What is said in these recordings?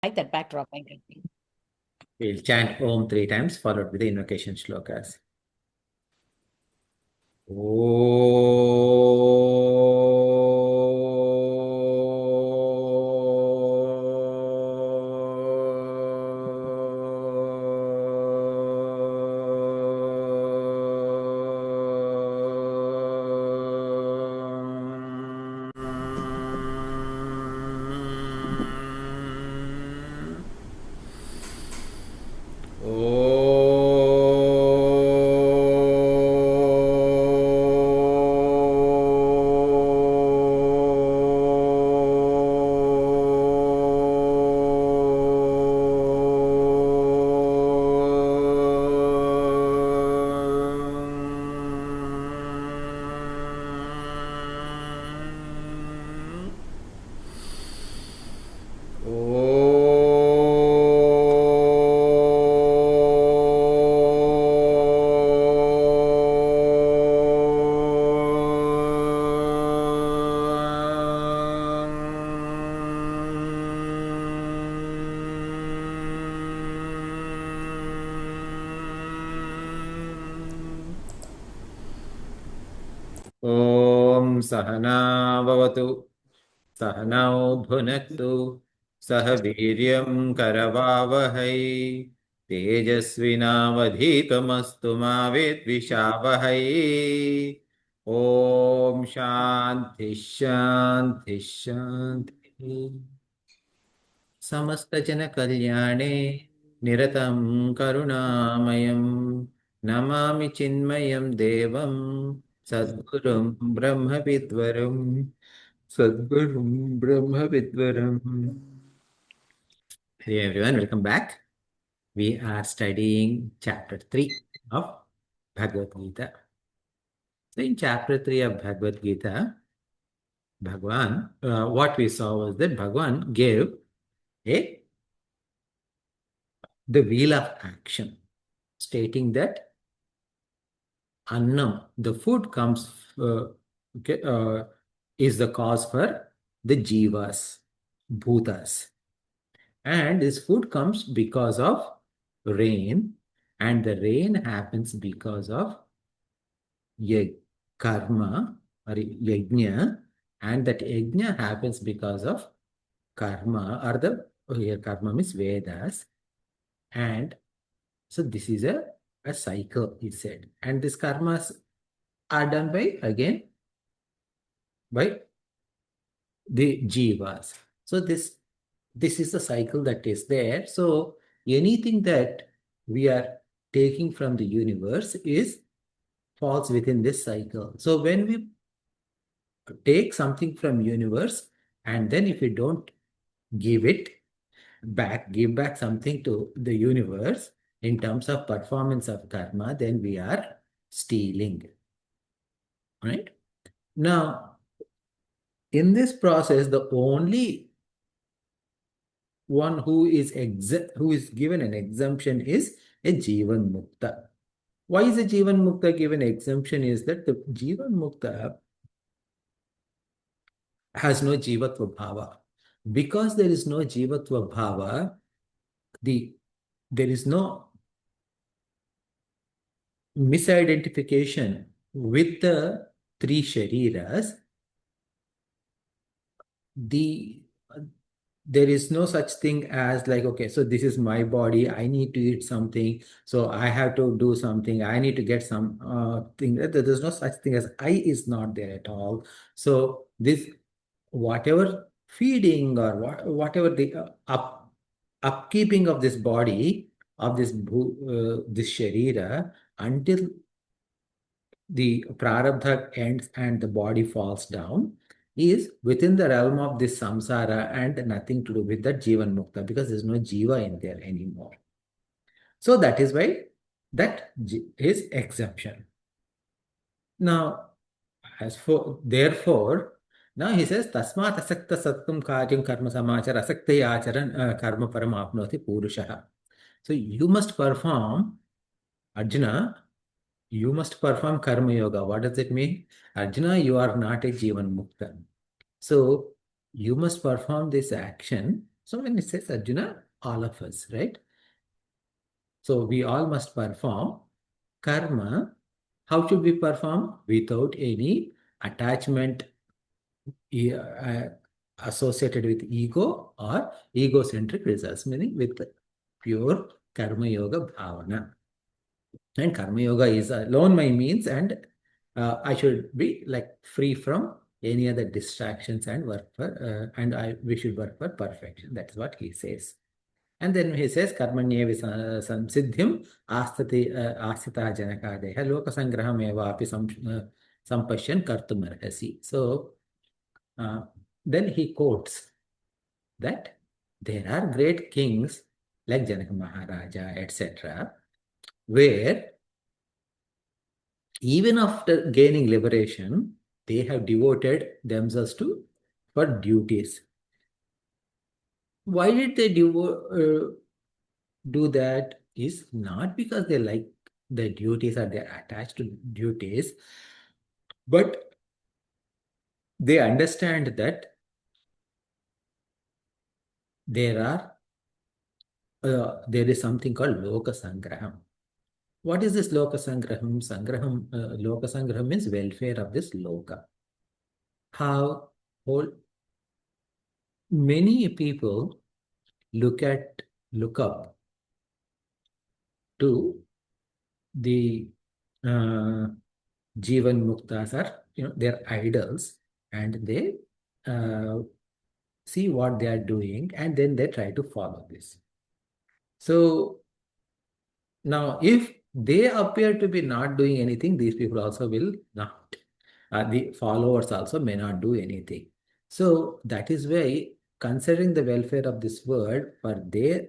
Like that backdrop, I can see. We'll chant Om 3 times, followed with the invocation shlokas. ॐ सहना भवतु सहनौ भुनक्तु सह वीर्यं करवावहै तेजस्विनावधीतमस्तु मा विद्विषावहै ॐ शान्ति शान्ति शान्तिः समस्तजनकल्याणे निरतं करुणामयं नमामि चिन्मयं देवं सद्गुरुं ब्रह्मविद्वरं सद्गुरुं ब्रह्मविद्वरम्. Hey everyone, welcome back. We are studying chapter 3 of Bhagavad Gita. So in chapter 3 of Bhagavad Gita, Bhagwan, what we saw was that Bhagwan gave the wheel of action, stating that annam, the food comes, okay, is the cause for the jivas, bhutas. And this food comes because of rain, and the rain happens because of karma or yajna, and that yajna happens because of karma, or here karma means Vedas. And so this is a cycle, he said. And these karmas are done by, again, by the jivas. So this is the cycle that is there. So anything that we are taking from the universe falls within this cycle. So when we take something from universe, and then if we don't give back something to the universe in terms of performance of karma, then we are stealing. Right? Now, in this process, the only one who is given an exemption is a Jivan Mukta. Why is a Jivan Mukta given exemption? Is that the Jivan Mukta has no Jivatva Bhava. Because there is no Jivatva Bhava, there is no misidentification with the three shariras. There is no such thing as like, okay, so this is my body, I need to eat something, so I have to do something, I need to get some thing. There's no such thing as I is not there at all. So this, whatever feeding or whatever the upkeeping of this body, of this sharira, until the prarabdha ends and the body falls down, is within the realm of this samsara and nothing to do with that jivan mukta, because there's no jiva in there anymore. So that is why that is exemption. Now, therefore, now he says, Tasmat asakta sattam karyam karma samachar asakta acharan karma param apnoti purushaha. So you must perform, Arjuna, you must perform karma yoga. What does it mean? Arjuna, you are not a jivan mukta. So you must perform this action So when it says Arjuna, all of us, right? So we all must perform karma. How should we perform? Without any attachment associated with ego or egocentric results, meaning with pure karma yoga bhavana. And karma yoga is alone my means, and I should be like free from any other distractions and work for we should work for perfection. That is what he says. And then he says, Karmanyeva samsiddhim astita janakadeha lokasangraham eva api sampashyan kartum arhasi. So uh, then he quotes that there are great kings like Janaka Maharaja, etc., where even after gaining liberation, they have devoted themselves to for duties. Why did they do that? Is not because they like the duties or they're attached to duties, but they understand that there is something called Loka Sangraham. What is this Loka Sangraham? Loka Sangraham means welfare of this Loka. How whole many people look up to the Jivan Muktas are, their idols, and they see what they are doing, and then they try to follow this. So now, if they appear to be not doing anything, these people also will not. The followers also may not do anything. So that is why, considering the welfare of this world, for the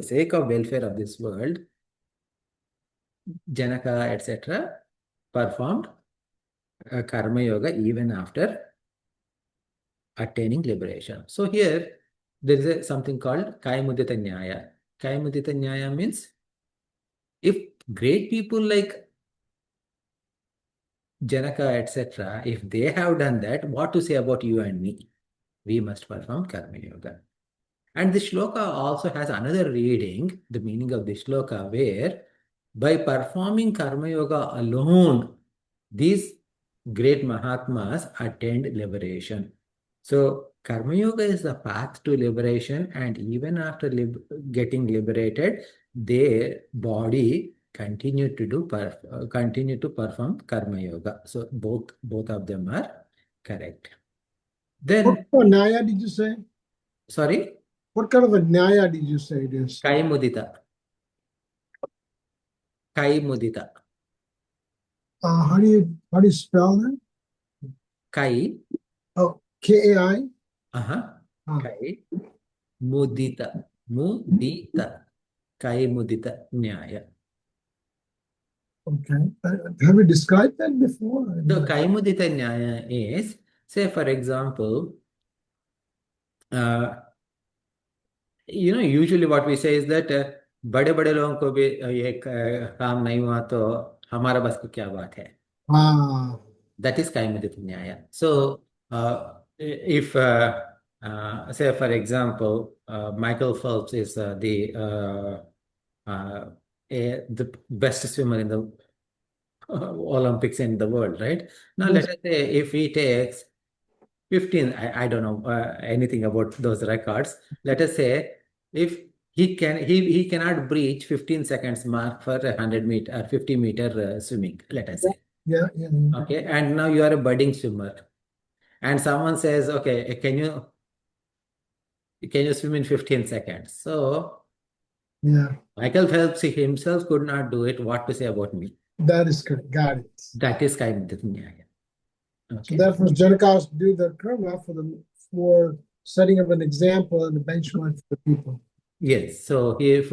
sake of welfare of this world, Janaka, etc., performed karma yoga even after attaining liberation. So here there is something called Kayamudita Nyaya. Kayamudita Nyaya means if great people like Janaka, etc., if they have done that, what to say about you and me? We must perform karma yoga. And the shloka also has another reading, the meaning of the shloka, where by performing karma yoga alone, these great Mahatmas attained liberation. So, karma yoga is the path to liberation, and even after getting liberated, their body continue to perform karma yoga. So, both of them are correct. What Then, kind of Nyaya did you say? sorry, What kind of a Nyaya did you say this? Kai Mudita. Kai Mudita. How do you spell that? Kai. Oh, Kai. Ah, Kai Mudita. Mudita. Kai Mudita Nyaya. okay. Have we described that before? So Kai Mudita Nyaya is, say for example, usually what we say is that बड़े बड़े लोगों को भी ये काम नहीं हुआ तो हमारा बस की क्या बात है. Ah, That is Kaimudita Nyaya. So, if, say, for example, Michael Phelps is the best swimmer in the Olympics in the world, right? Now, yes. let us say if he takes 15, I don't know anything about those records. Let us say if he cannot breach 15 seconds mark for 100 meter or 50-meter swimming, let us say. Yeah, yeah, yeah. Okay, and now you are a budding swimmer, and someone says, "Okay, can you swim in 15 seconds?" So Yeah, Michael Phelps himself could not do it. What to say about me? that is correct. Got it. That is kind of nyaya. So Okay. therefore, Janakas do the karma for setting up an example and a benchmark for the people. Yes. So if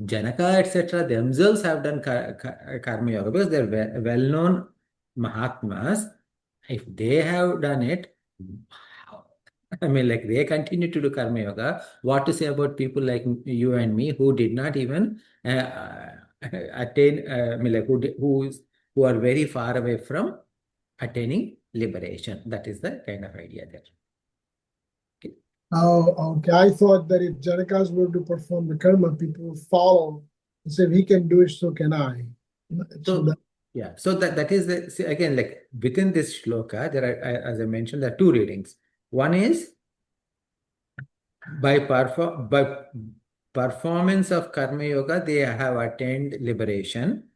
Janaka, etc., themselves have done karma yoga because they're well-known Mahatmas, if they have done it, I mean, like they continue to do karma yoga. What to say about people like you and me who did not even attain, I mean, like who are very far away from attaining liberation? That is the kind of idea there. Okay. Oh, okay. I thought that if Janakas were to perform the karma, people would follow and say, if he can do it, so can I. So that, So yeah, so that is the see, again, like within this shloka, there are, as I mentioned, there are two readings. One is by performance of karma yoga, they have attained liberation.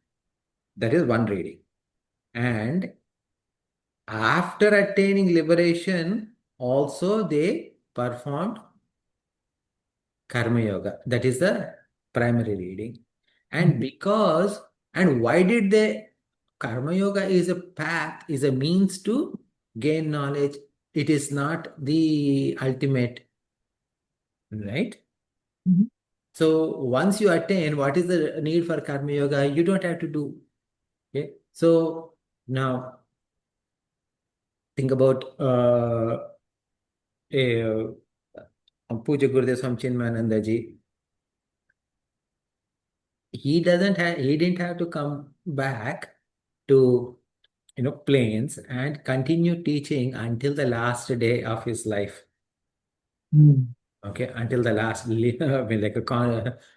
That is one reading. And after attaining liberation, also they performed karma yoga. That is the primary reading. And because, and why did they, karma yoga is a path, is a means to gain knowledge. It is not the ultimate, right? Mhm. So once you attain, what is the need for karma yoga? You don't have to do. Okay. So now think about Puja Gurudev Swami Chinmayananda ji. He didn't have to come back to planes and continue teaching until the last day of his life. Mm. Okay, until the last, I mean, like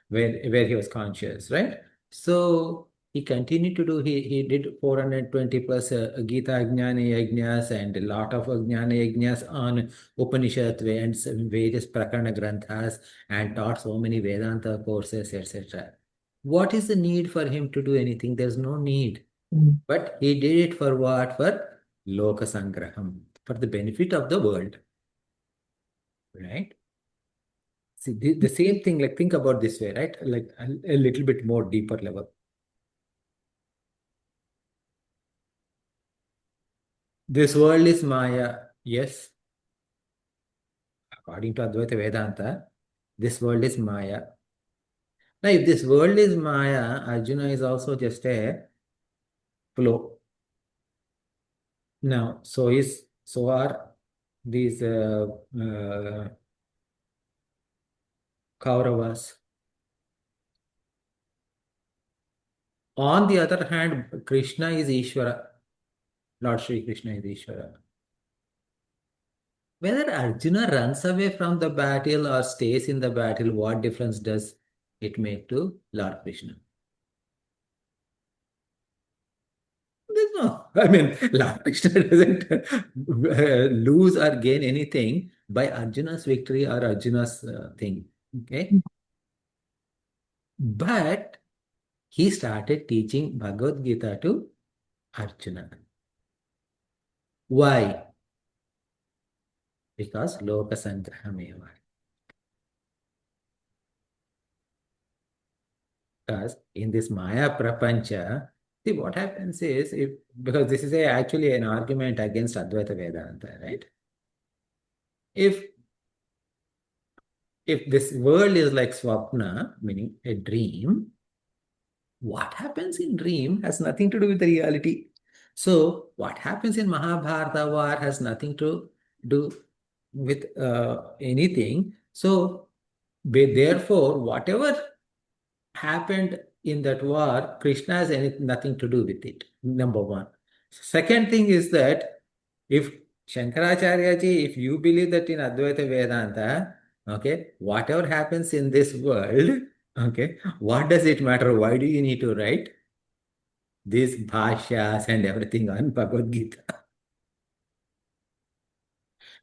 where he was conscious, right? So he continued to do. He did 420 plus Gita Ajnana Yajnas and a lot of Ajnana Yajnas on Upanishad and some various Prakarana Granthas and taught so many Vedanta courses, etc. What is the need for him to do anything? There's no need. Mm. But he did it for what? For Loka Sangraham, for the benefit of the world, right? See, the same thing, like think about this way, right? Like a little bit more deeper level. This world is Maya. Yes, according to Advaita Vedanta, this world is Maya. Now, if this world is Maya, Arjuna is also just a flow. Now, so are these Kauravas. On the other hand, Krishna is Ishvara. Lord Shri Krishna is Ishvara. Whether Arjuna runs away from the battle or stays in the battle, what difference does it make to Lord Krishna? There's no, I mean, Lord Krishna doesn't lose or gain anything by Arjuna's victory or Arjuna's thing. Okay. But he started teaching Bhagavad Gita to Arjuna. Why? Because Loka Sangrahameva. Because in this Maya Prapancha, see what happens is if because this is actually an argument against Advaita Vedanta, right? If if this world is like swapna, meaning a dream, what happens in dream has nothing to do with the reality. So what happens in Mahabharata war has nothing to do with anything. So therefore, whatever happened in that war, Krishna has nothing to do with it. Number one. Second thing is that if Shankaracharya ji, if you believe that in Advaita Vedanta, okay, whatever happens in this world, okay, what does it matter? Why do you need to write these bhashyas and everything on Bhagavad Gita?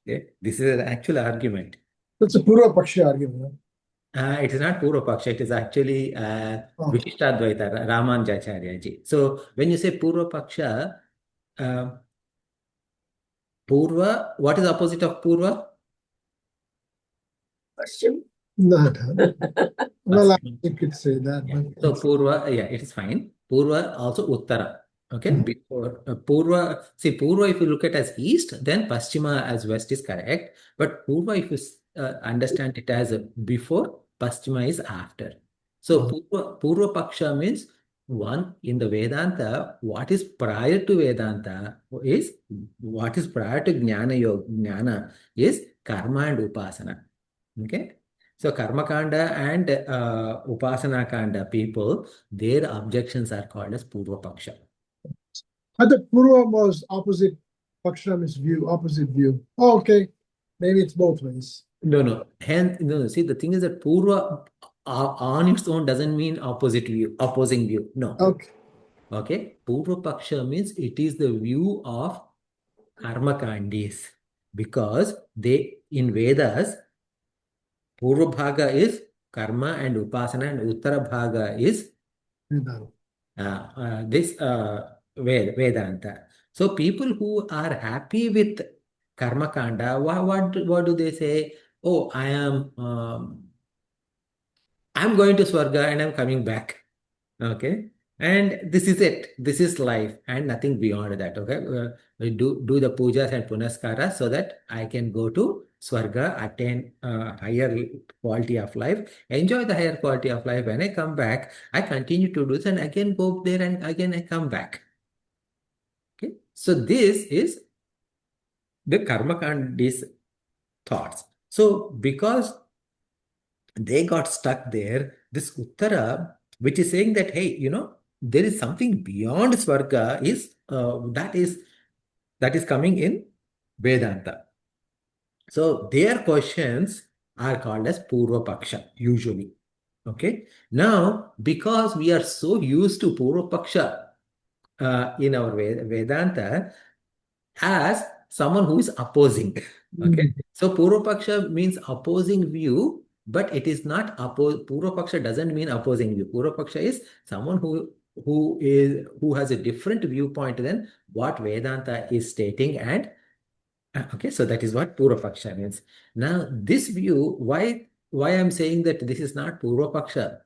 Okay? This is an actual argument. That's a Purva Paksha argument. It is not Purva Paksha, it is actually Oh, Vishishtadvaita, Ramanujacharya ji. So when you say Purva Paksha, uh, Purva, what is the opposite of Purva? question? No, no. Well, Paschim. you could say that, Yeah. but So it's Purva, yeah, it is fine. Purva also Uttara. Okay. Mhm. Before Purva, see Purva, if you look at as east, then Paschima as west is correct. But Purva, if you understand it as before, Paschima is after. So oh, Purva Paksha means one in the Vedanta, what is prior to Vedanta is what is prior to Jnana Yoga, Jnana is karma and upasana. Okay. So Karma Kanda and Upasana Kanda people, their objections are called as Purva Paksha. I thought Purva was opposite Pakshami's view, opposite view. Oh, okay. Maybe it's both ways. No, no. Hence, no, no. See, the thing is that Purva on its own doesn't mean opposite view, opposing view. No. Okay. Okay. Purva Paksha means it is the view of karma kandis because they in Vedas, Purva Bhaga is karma and upasana, and Uttara Bhaga is Vedanta. this Vedanta. So people who are happy with karma kanda, what do they say? Oh, I'm going to Swarga and I'm coming back. Okay. And this is it. This is life and nothing beyond that. Okay. We do the pujas and punaskaras so that I can go to Swarga, attain higher quality of life, enjoy the higher quality of life. When I come back, I continue to do this and again go there and again I come back. Okay. So this is the karma these thoughts. So because they got stuck there. This Uttara, which is saying that, hey, there is something beyond Swarga, is that is coming in Vedanta. So their questions are called as Purva Paksha, usually. Okay. Now, because we are so used to Purva Paksha in our Vedanta, as someone who is opposing. Okay. Mm. So Purva means opposing view, but it is not Purva doesn't mean opposing view. Purva is someone who has a different viewpoint than what Vedanta is stating. And okay, so that is what Purva means. Now, this view, why I'm saying that this is not Purva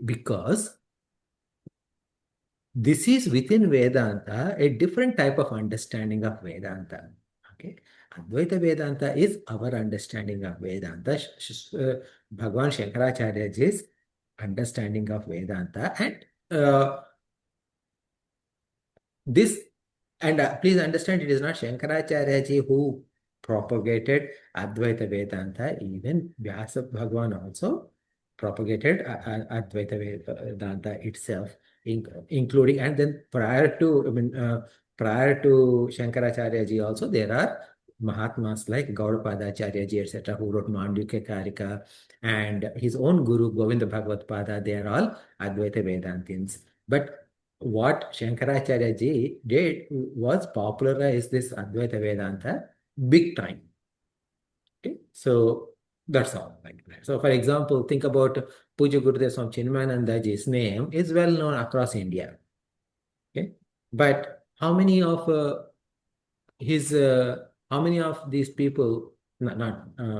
because this is within Vedanta, a different type of understanding of Vedanta. Okay. Advaita Vedanta is our understanding of Vedanta. Bhagavan Shankaracharyaji's understanding of Vedanta. And this, and please understand, it is not Shankaracharya who propagated Advaita Vedanta. Even Vyasa Bhagavan also propagated Advaita Vedanta itself, including, and then prior to Shankaracharya ji also, there are Mahatmas like Gaudapada Acharya ji, etc., who wrote Mandukya Karika, and his own guru, Govinda Bhagavad Pada, they are all Advaita Vedantins. But what Shankaracharya ji did was popularize this Advaita Vedanta big time. Okay, so that's all. Like that. So, for example, think about Puja Gurudev Swami Chinmayananda ji's name is well known across India. Okay, but his how many of these people, not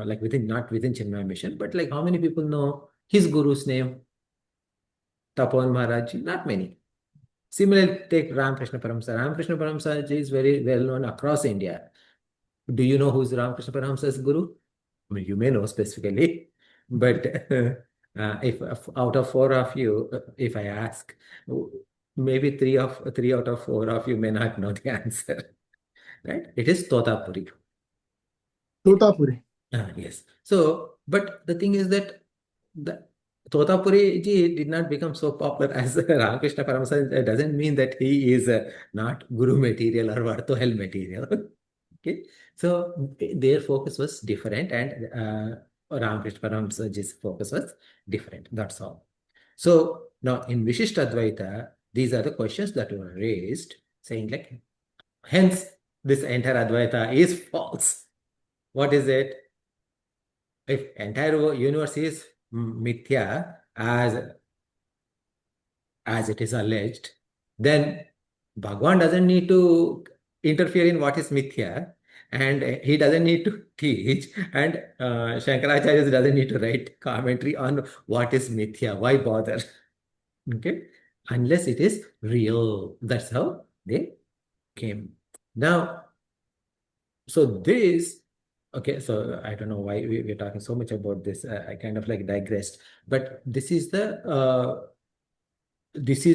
like not within Chinmaya Mission, but like how many people know his guru's name, Tapovan Maharaj? Not many. Similarly, take Ramakrishna Paramsa. Ramakrishna Paramsa ji is very well known across India. Do you know who's Ramakrishna Paramsa's guru? I mean, you may know specifically, but if out of four of you, if I ask, maybe three out of four of you may not know the answer, right? It is Totapuri. Totapuri. Yes. So, but the thing is that the Totapuri ji did not become so popular as Ramakrishna Paramasa. It doesn't mean that he is not Guru material or Vartohel material. Okay. So their focus was different, and Ramakrishna Paramasa ji's focus was different. That's all. So now in Vishishtadvaita, these are the questions that were raised, saying like, hence this entire Advaita is false. What is it? If entire universe is mithya as it is alleged, then Bhagwan doesn't need to interfere in what is mithya, and he doesn't need to teach, and Shankaracharya doesn't need to write commentary on what is mithya. Why bother? Okay, unless it is real. That's how they came. Now, so this, okay, so I don't know why we're talking so much about this. I kind of like digressed, but this is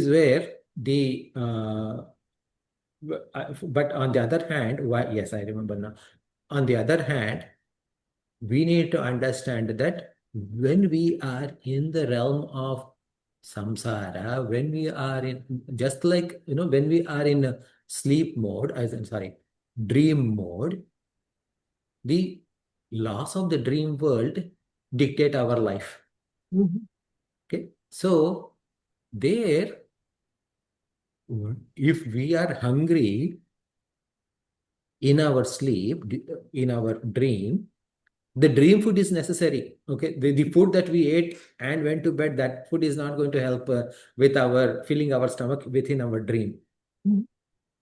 where the but on the other hand, why? Yes, I remember now. On the other hand, we need to understand that when we are in the realm of samsara, when we are in, just like when we are in sleep mode, as in sorry, dream mode, the laws of the dream world dictate our life. Mhm. Okay. So there, if we are hungry in our sleep, in our dream, the dream food is necessary. Okay. The food that we ate and went to bed, that food is not going to help with our filling our stomach within our dream. Mhm.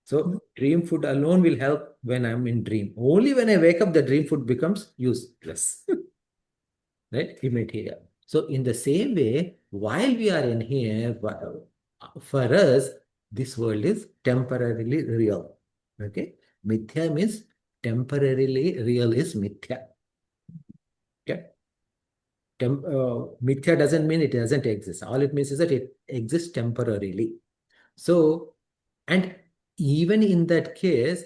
So dream food alone will help when I'm in dream. Only when I wake up, the dream food becomes useless. Right? Immaterial. So in the same way, while we are in here, for us, this world is temporarily real. Okay? Mithya means temporarily real is mithya. Okay? Mithya doesn't mean it doesn't exist. All it means is that it exists temporarily. So, and even in that case,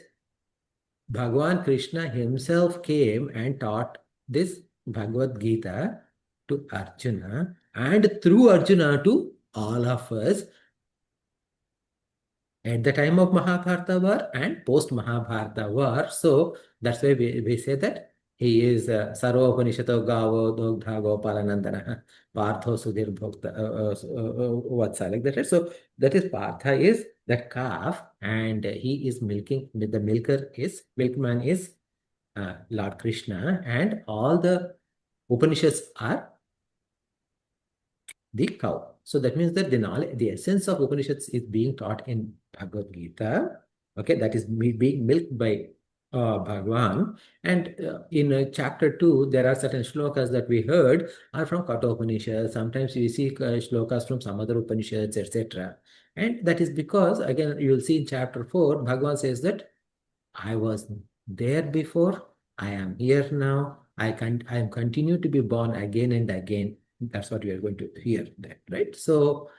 Bhagavan Krishna himself came and taught this Bhagavad Gita to Arjuna and through Arjuna to all of us at the time of Mahabharata war and post Mahabharata war. So that's why we say that he is Sarva Upanishato Gavo Dogdha Gopalanandana Partho Sudhir Bhokta Vatsa, like that. Right? So that is Partha is that calf and he is milking, the milkman is Lord Krishna, and all the Upanishads are the cow. So that means that the knowledge, the essence of Upanishads is being taught in Bhagavad Gita. Okay, that is being milked by Bhagavan. And in chapter 2, there are certain shlokas that we heard are from Kathopanishad. Sometimes we see shlokas from some other Upanishads, etc. And that is because, again, you will see in chapter 4, Bhagavan says that I was there before. I am here now. I am continue to be born again and again. That's what we are going to hear that, right? So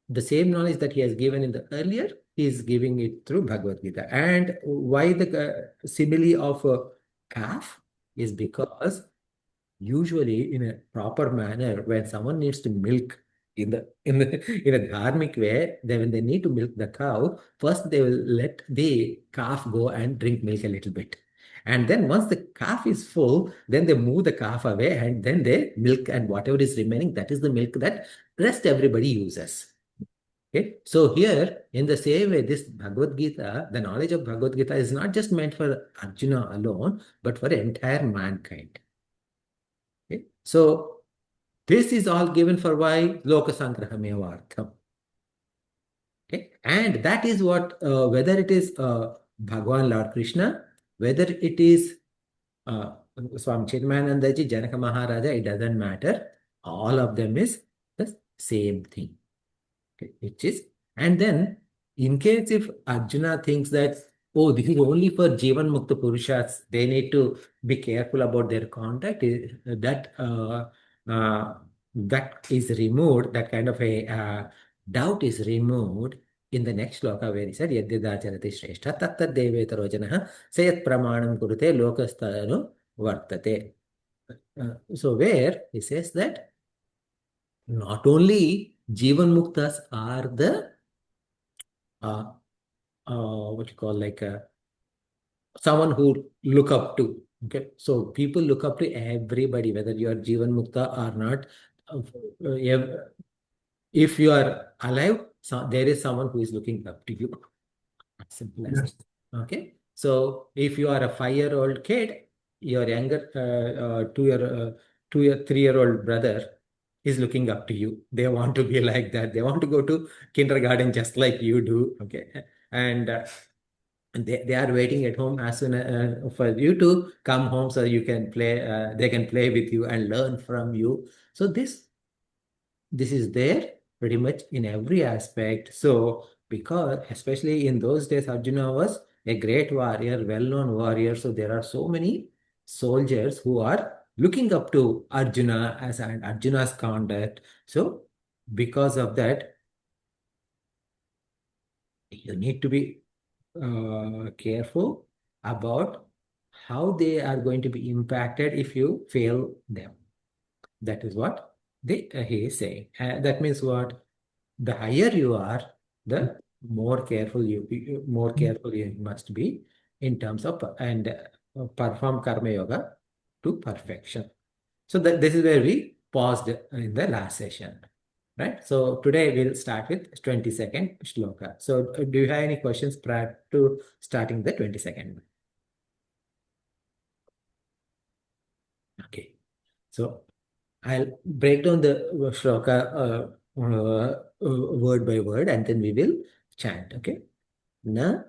the same knowledge that he has given in the earlier, he is giving it through Bhagavad Gita. And why the simile of a calf is because usually in a proper manner when someone needs to milk in a dharmic way, when they need to milk the cow, first they will let the calf go and drink milk a little bit, and then once the calf is full, then they move the calf away and then they milk, and whatever is remaining, that is the milk that rest everybody uses. Okay, so here in the same way, this Bhagavad Gita, the knowledge of Bhagavad Gita is not just meant for Arjuna alone, but for entire mankind. Okay? So this is all given for why Loka Sangrahamevartham. Okay? And that is what, whether it is Bhagwan Lord Krishna, whether it is Swami Chidmanandaji, Janaka Maharaja, it doesn't matter. All of them is the same thing. Okay, which is, and then in case if Arjuna thinks that, oh, this is only for Jivan Mukta Purushas, they need to be careful about their conduct, uh, that is removed, that kind of a doubt is removed in the next sloka where he said, Yadyadacharati Shrestha Tattad Devetaro Janaha Sayat Pramanam Kurute Lokastanu Vartate. So where he says that not only Jivan Muktas are the uh, what you call like someone who look up to. Okay, so people look up to everybody, whether you are Jivan Mukta or not. If you are alive, so there is someone who is looking up to you. As simple as that. Yes. Okay. So if you are a 5-year-old kid, your younger 3-year-old brother is looking up to you. They want to be like that. They want to go to kindergarten just like you do. Okay. And they are waiting at home as soon for you to come home so you can play, they can play with you and learn from you. So this is there pretty much in every aspect. So, because especially in those days, Arjuna was a great warrior, well-known warrior. So there are so many soldiers who are looking up to Arjuna as and Arjuna's conduct. So because of that, you need to be careful about how they are going to be impacted if you fail them. That is what he is saying. That means what? The higher you are, the more careful you must be in terms of and perform karma yoga to perfection. So that this is where we paused in the last session, right? So today we'll start with 22nd shloka. So do you have any questions prior to starting the 22nd? Okay. So I'll break down the shloka word by word and then we will chant. Okay. Na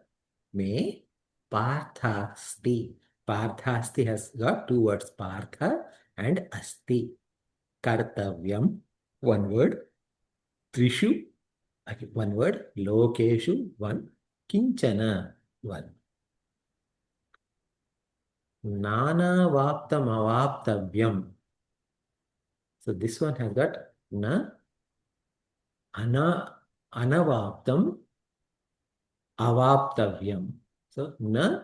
me parthasti. Parthasti has got two words, partha and asti. Kartavyam, one word. Trishu, okay, one word. Lokeshu, one. Kinchana, one. Nana vaptam avaptavyam. So this one has got na ana anavaptam avaptavyam. So na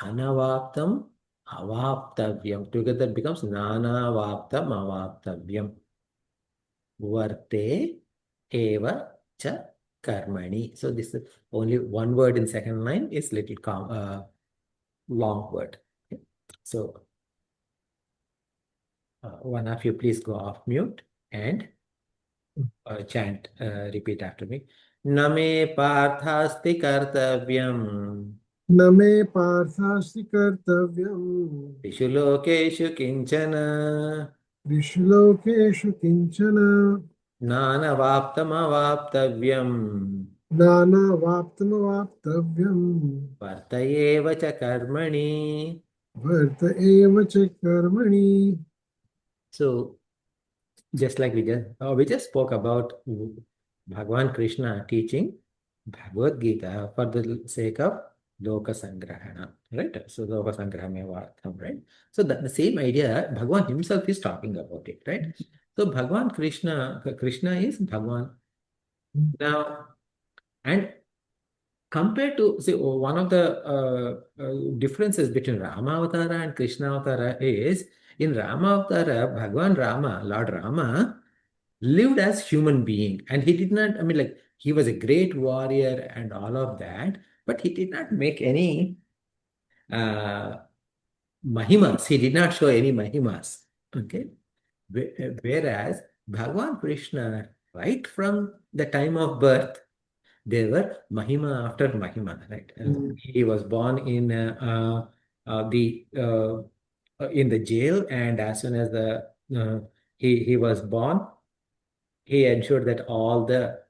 anavaptam avaptavyam. Together becomes nana vaptam avaptavyam. Varte eva cha karmani. So this is only one word in second line is little long word. Okay. So one of you please go off mute and chant, repeat after me. Name parthasti kartavyam. न मे पार्थास्ति कर्तव्यम् Tishu lokeshu kinchana. त्रिषु लोकेषु किञ्चन Nanavaptamavaptavyam. नानावाप्तमवाप्तव्यम् Varta eva cha karmani. वर्त एव च कर्मणि. So just like we just spoke about Bhagavan Krishna teaching Bhagavad Gita for the sake of Loka Sangrahana, right? So Loka Sangrahamevartham, right? So the same idea, Bhagavan himself is talking about it, right? So Bhagavan Krishna is Bhagavan. Now, and compared to, say, one of the differences between Rama Avatara and Krishna Avatara is, in Rama Avatara, Bhagavan Rama, Lord Rama, lived as human being, and he did not, I mean, like, he was a great warrior and all of that, but he did not make any uh, mahimas. He did not show any mahimas. Okay. Whereas Bhagavan Krishna, right from the time of birth, there were mahima after mahima, right? He was born the in the jail, and as soon as he was born, he ensured that all the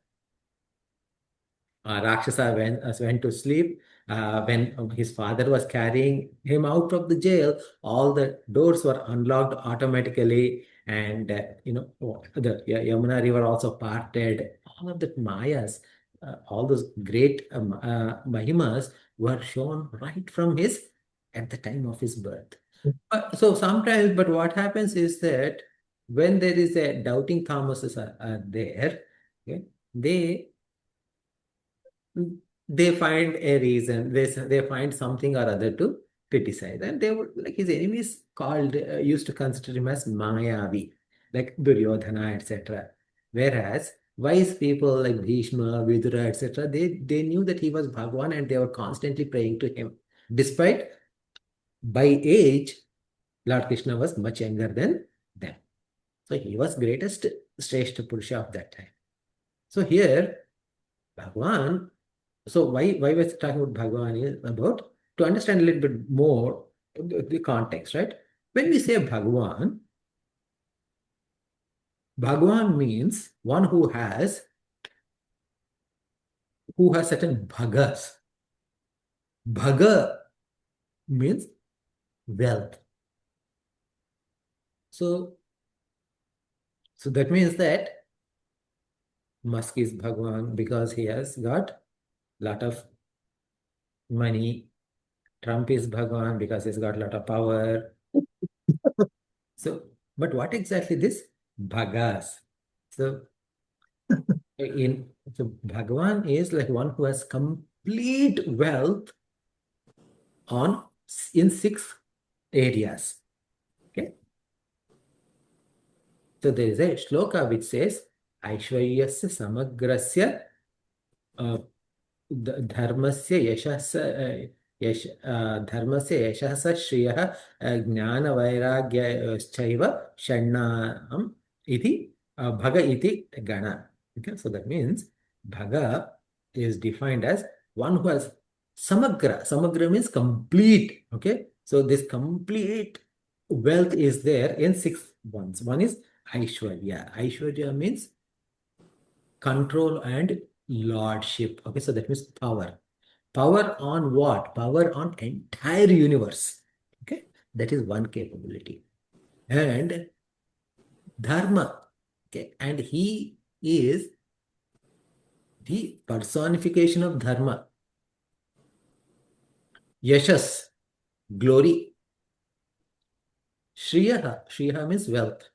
Rakshasa went to sleep. When his father was carrying him out of the jail, all the doors were unlocked automatically, and the Yamuna River also parted. All of the Mayas, all those great Mahimas were shown right from his at the time of his birth. So sometimes, but what happens is that when there is a doubting Thomases are there, okay, they they find a reason, they find something or other to criticize, and they would, like, his enemies called used to consider him as Mayavi, like Duryodhana, etc. Whereas wise people like Bhishma, Vidura, etc., they knew that he was Bhagwan and they were constantly praying to him. Despite by age, Lord Krishna was much younger than them. So he was greatest Shrestha Purusha of that time. So here, Bhagwan, so why we're talking about Bhagavan is about to understand a little bit more the context, right? When we say Bhagavan, Bhagavan means one who has certain bhagas. Bhaga means wealth. So that means that Musk is Bhagavan because he has got lot of money. Trump is Bhagavan because he's got a lot of power. So, but what exactly this bhagas? So, Bhagavan is like one who has complete wealth on in 6 areas. Okay. So there is a shloka which says Aishwaryasya samagrasya dharmasya yashasya यश धर्मस्य यशः स श्रियः ज्ञानवैराग्यश्चैव षण्णाम् इति भग iti gana. Okay, so that means bhaga is defined as one who has samagra. Samagra means complete. Okay, so this complete wealth is there in six ones. One is Aishwarya. Aishwarya means control and lordship. Okay, so that means power. Power on what? Power on entire universe. Okay, that is one capability. And dharma. Okay, and he is the personification of dharma. Yashas, glory. Shriyaha. Shriyaha means wealth.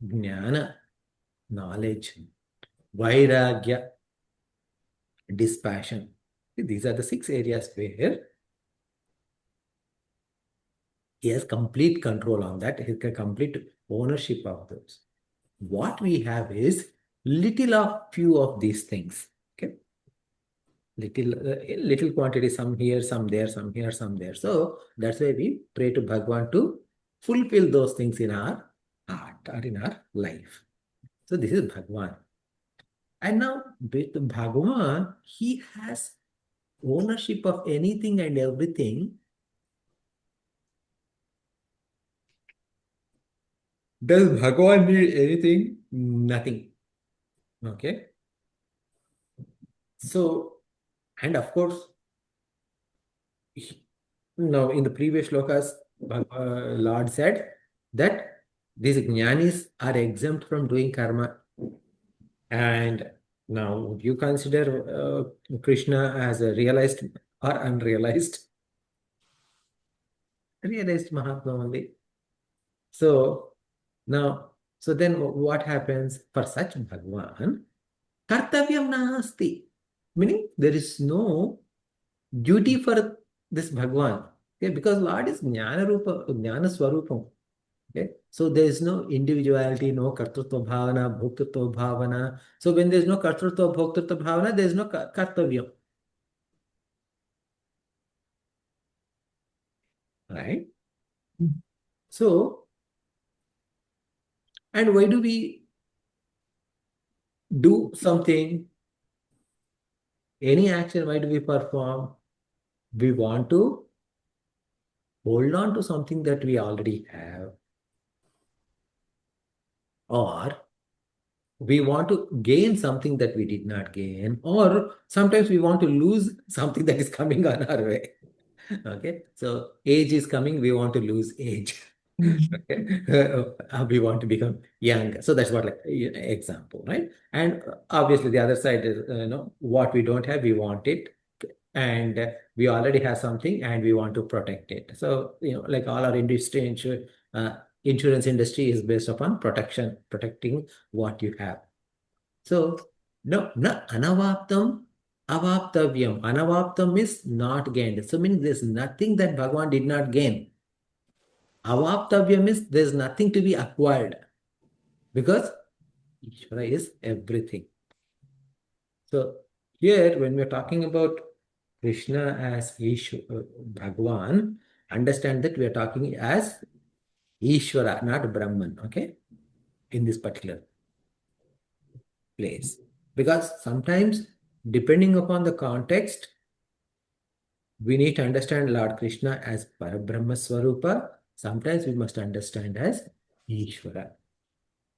Jnana, knowledge. Vairagya, dispassion. These are the six areas where he has complete control on that. He has complete ownership of those. What we have is little of few of these things. Okay, little quantity, some here, some there, some here, some there. So that's why we pray to Bhagwan to fulfill those things in our heart or in our life. So this is Bhagwan. And now with Bhagwan, he has ownership of anything and everything. Does Bhagwan need anything? Nothing. Okay. So, and of course, now in the previous shlokas, Lord said that these jnanis are exempt from doing karma. And now, would you consider Krishna as a realized or unrealized? Realized Mahatma only. So now, so then what happens for such Bhagwan? Kartavyam nasti. Meaning there is no duty for this Bhagwan. Okay, because Lord is Jnana Rupa, Jnana Swarupam. Okay, so there is no individuality, no kartrutva bhavana, bhoktritva bhavana. So when there is no kartrutva, bhoktritva bhavana, there is no kartavyam. Right? So, and why do we do something, any action, why do we perform? We want to hold on to something that we already have, or we want to gain something that we did not gain, or sometimes we want to lose something that is coming on our way. Okay, so age is coming, we want to lose age. Okay, we want to become young. So that's what, like, example, right? And obviously, the other side is, what we don't have, we want it, and we already have something, and we want to protect it. So, like all our industry, insurance industry is based upon protection, protecting what you have. So, no, na anavaptam, avaptavyam. Anavaptam is not gained. So, meaning there's nothing that Bhagavan did not gain. Avaptavyam is there's nothing to be acquired because Ishvara is everything. So, here, when we're talking about Krishna as Bhagavan, understand that we are talking as Ishvara, not Brahman, okay, in this particular place. Because sometimes, depending upon the context, we need to understand Lord Krishna as Parabrahma Swarupa. Sometimes we must understand as Ishvara.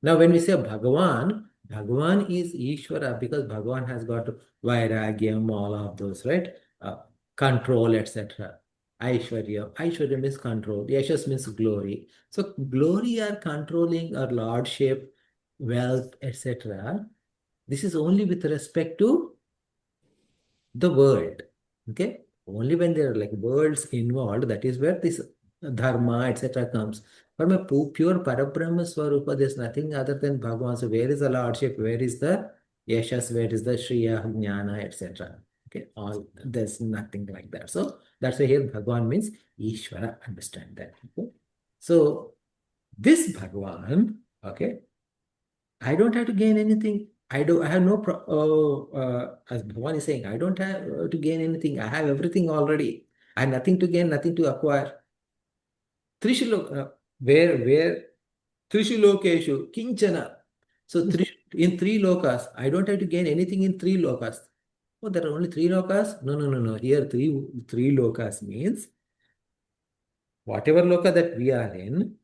Now, when we say Bhagavan, Bhagavan is Ishvara because Bhagavan has got Vairagyam, all of those, right? Control, etc. Aishwarya. Aishwarya means control. Yashas means glory. So, glory or controlling or lordship, wealth, etc. This is only with respect to the world. Okay? Only when there are like worlds involved, that is where this dharma, etc. comes. From a pure Parabrahma Swarupa, there's nothing other than Bhagavan. So where is the Lordship? Where is the Yashas? Where is the Shriya, Jnana, etc. Okay, all there's nothing like that. So that's why here Bhagavan means Ishvara. Understand that. Okay? So this Bhagavan, okay, I don't have to gain anything. I have no as Bhavan is saying, I don't have to gain anything. I have everything already. and nothing to gain, nothing to acquire. Trishu where Trishu lokeshu kinchana. So in three lokas, I don't have to gain anything in three lokas. Oh, there are only three lokas? No, no, no, no. Here three lokas means whatever loka that we are in,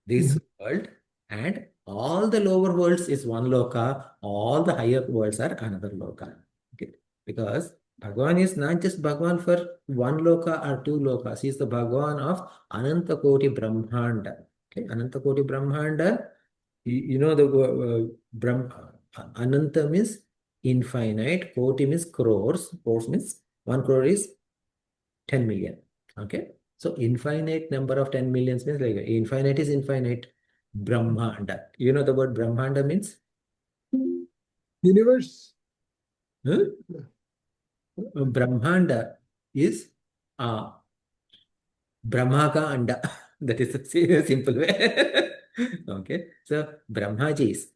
this Mhm. world, and all the lower worlds is one loka, all the higher worlds are another loka. Okay. Because Bhagavan is not just Bhagavan for one loka or two lokas. He is the Bhagavan of Ananta Koti Brahmanda. Okay. Ananta Koti Brahmanda, you know the Ananta means infinite, Koti means crores, crores means 1 crore is 10 million. Okay. So infinite number of 10 millions means like infinite is infinite. Brahmanda. You know the word Brahmanda means? Universe. Huh? Yeah. Brahmanda is Brahmaka Anda. That is a simple way. Okay. So Brahmaji is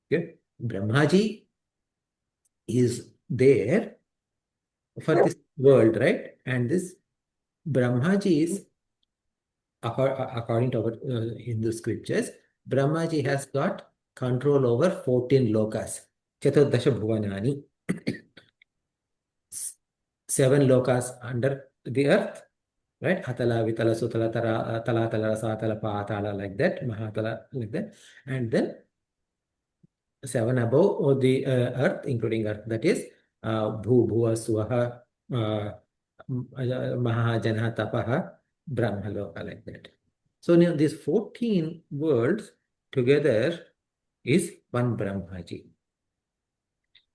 okay. Brahmaji is there for this world, right? And this Brahmaji is according to our Hindu scriptures, Brahmaji has got control over 14 lokas, Chaturdasha Bhuvanani, seven lokas under the earth, right? Atala, Vitala, Sutala, Tala, Tala, Satala, Patala, like that, Mahatala, like that. And then seven above the earth, including earth, that is Bhu, Bhuva, Swaha, Mahajana, Tapaha, Brahmaloka, like that. So now these 14 worlds together is one Brahmaji.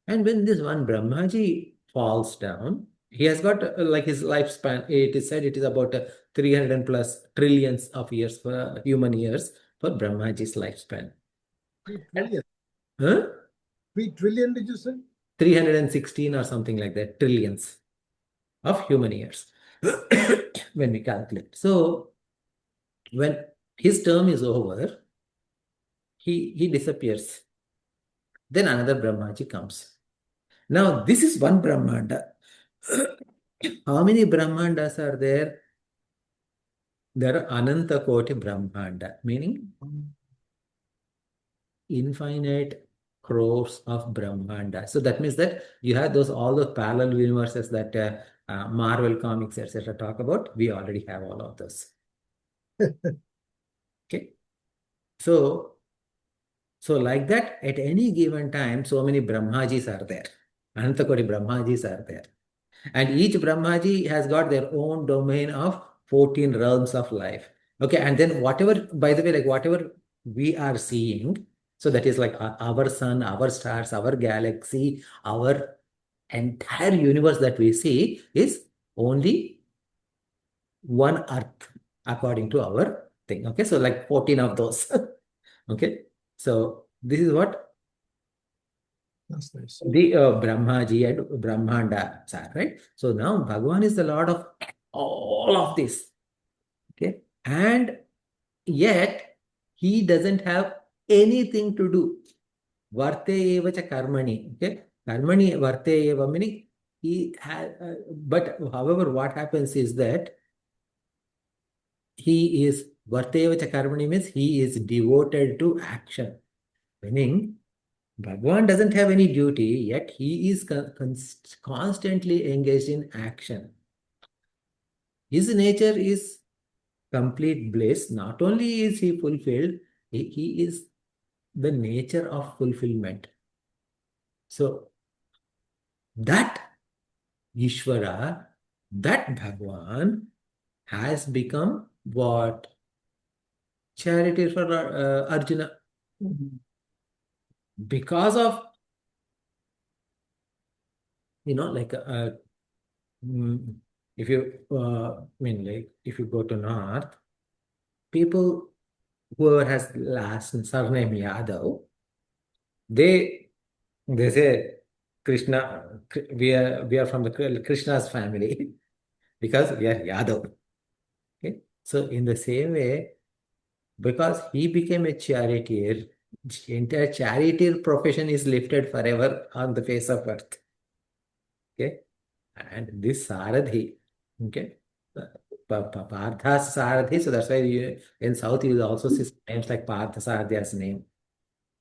And when this one Brahmaji falls down, he has got like his lifespan, it is said it is about 300 plus trillions of years for human years for Brahmaji's lifespan. 3 trillion. Huh? 3 trillion, did you say? 316 or something like that, trillions of human years when we calculate. So when his term is over, he disappears. Then another Brahmaji comes. Now, this is one Brahmanda. How many Brahmandas are there? There are Ananta Koti Brahmanda, meaning infinite crores of Brahmanda. So that means that you have those all those parallel universes that Marvel comics, etc. talk about. We already have all of those. Okay. So, so like that, at any given time, so many Brahmajis are there. Anantakoti Brahmajis are there. And each Brahmaji has got their own domain of 14 realms of life. Okay. And then whatever, by the way, like whatever we are seeing, so that is like our sun, our stars, our galaxy, our entire universe that we see is only one earth according to our thing. Okay. So like 14 of those. Okay. So this is what That's nice. the Brahmaji and Brahmanda are, right? So now Bhagavan is the Lord of all of this. Okay. And yet he doesn't have anything to do. Varte eva cha karmani. Okay. Karmani varte eva meaning he has, but however, what happens is that he is varte eva cha karmani means he is devoted to action. Meaning Bhagavan doesn't have any duty, yet he is constantly engaged in action. His nature is complete bliss. Not only is he fulfilled, he is the nature of fulfillment. So that Ishvara, that Bhagavan has become what? Charity for Arjuna. Mhm. Because of, like mm, if you, like if you go to North, people whoever has last surname Yadav, they they say Krishna, we are from the Krishna's family because we are Yadav. Okay, so in the same way, because he became a charioteer, the entire charioteer profession is lifted forever on the face of earth. Okay, and this Saradhi. Okay. Partha Sarathi. So that's why in South you will also see names like Partha Sarathi's name.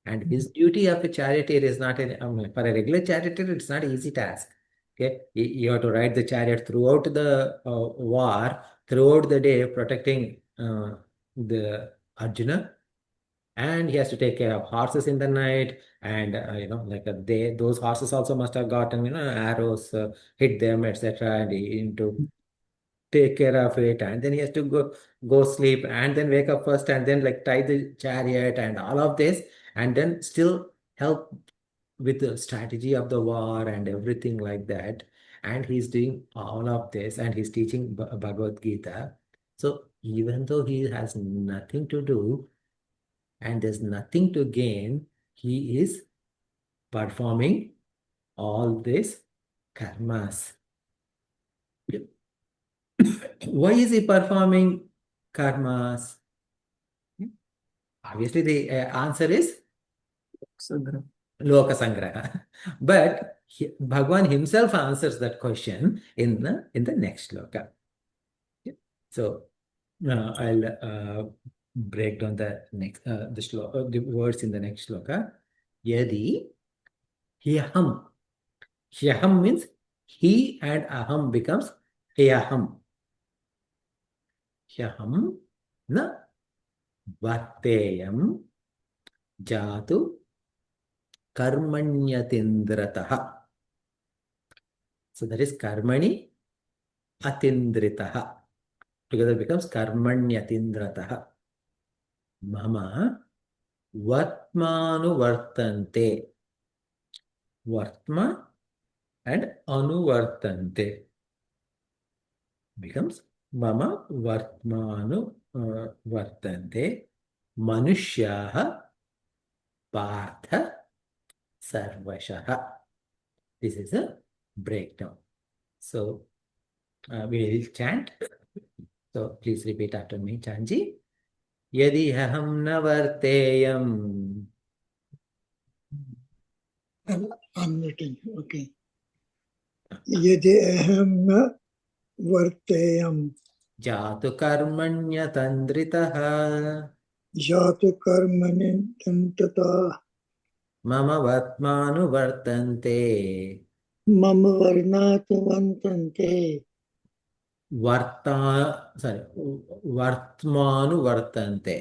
And his duty of a charioteer is not for a regular charioteer, it's not an easy task. Okay, you have to ride the chariot throughout the war, throughout the day, protecting the Arjuna, and he has to take care of horses in the night. And like those horses also must have gotten arrows hit them, etc. And he need to take care of it, and then he has to go sleep, and then wake up first, and then like tie the chariot and all of this, and then still help with the strategy of the war and everything like that. And he's doing all of this, and he's teaching Bhagavad Gita. So even though he has nothing to do and there's nothing to gain, he is performing all these karmas. Why is he performing karmas? Obviously, the answer is Sangra. Loka Sangraha. But Bhagwan himself answers that question in the next sloka. Yeah. So I'll break down the words in the next sloka. Yadi hyaham. Hyaham means he, and aham becomes hyaham. Hyaham na varteyam jatu karmanyatindratah. So that is karmani atindritah. Together becomes karmanyatindratah. Mama vartmanu vartante. Vartma and anuvartante becomes mama vartmanu vartante manushyaha partha sarvashaha. This is a breakdown. So we will chant. So please repeat after me, Chanji. Yadi aham na varteyam I'm waiting. Okay. Yadi aham na varteyam jatu karmanyatandritaha jatu karmani tantata mama vatmanu vartante mama varnatu vantante varta sorry vartmanu vartante.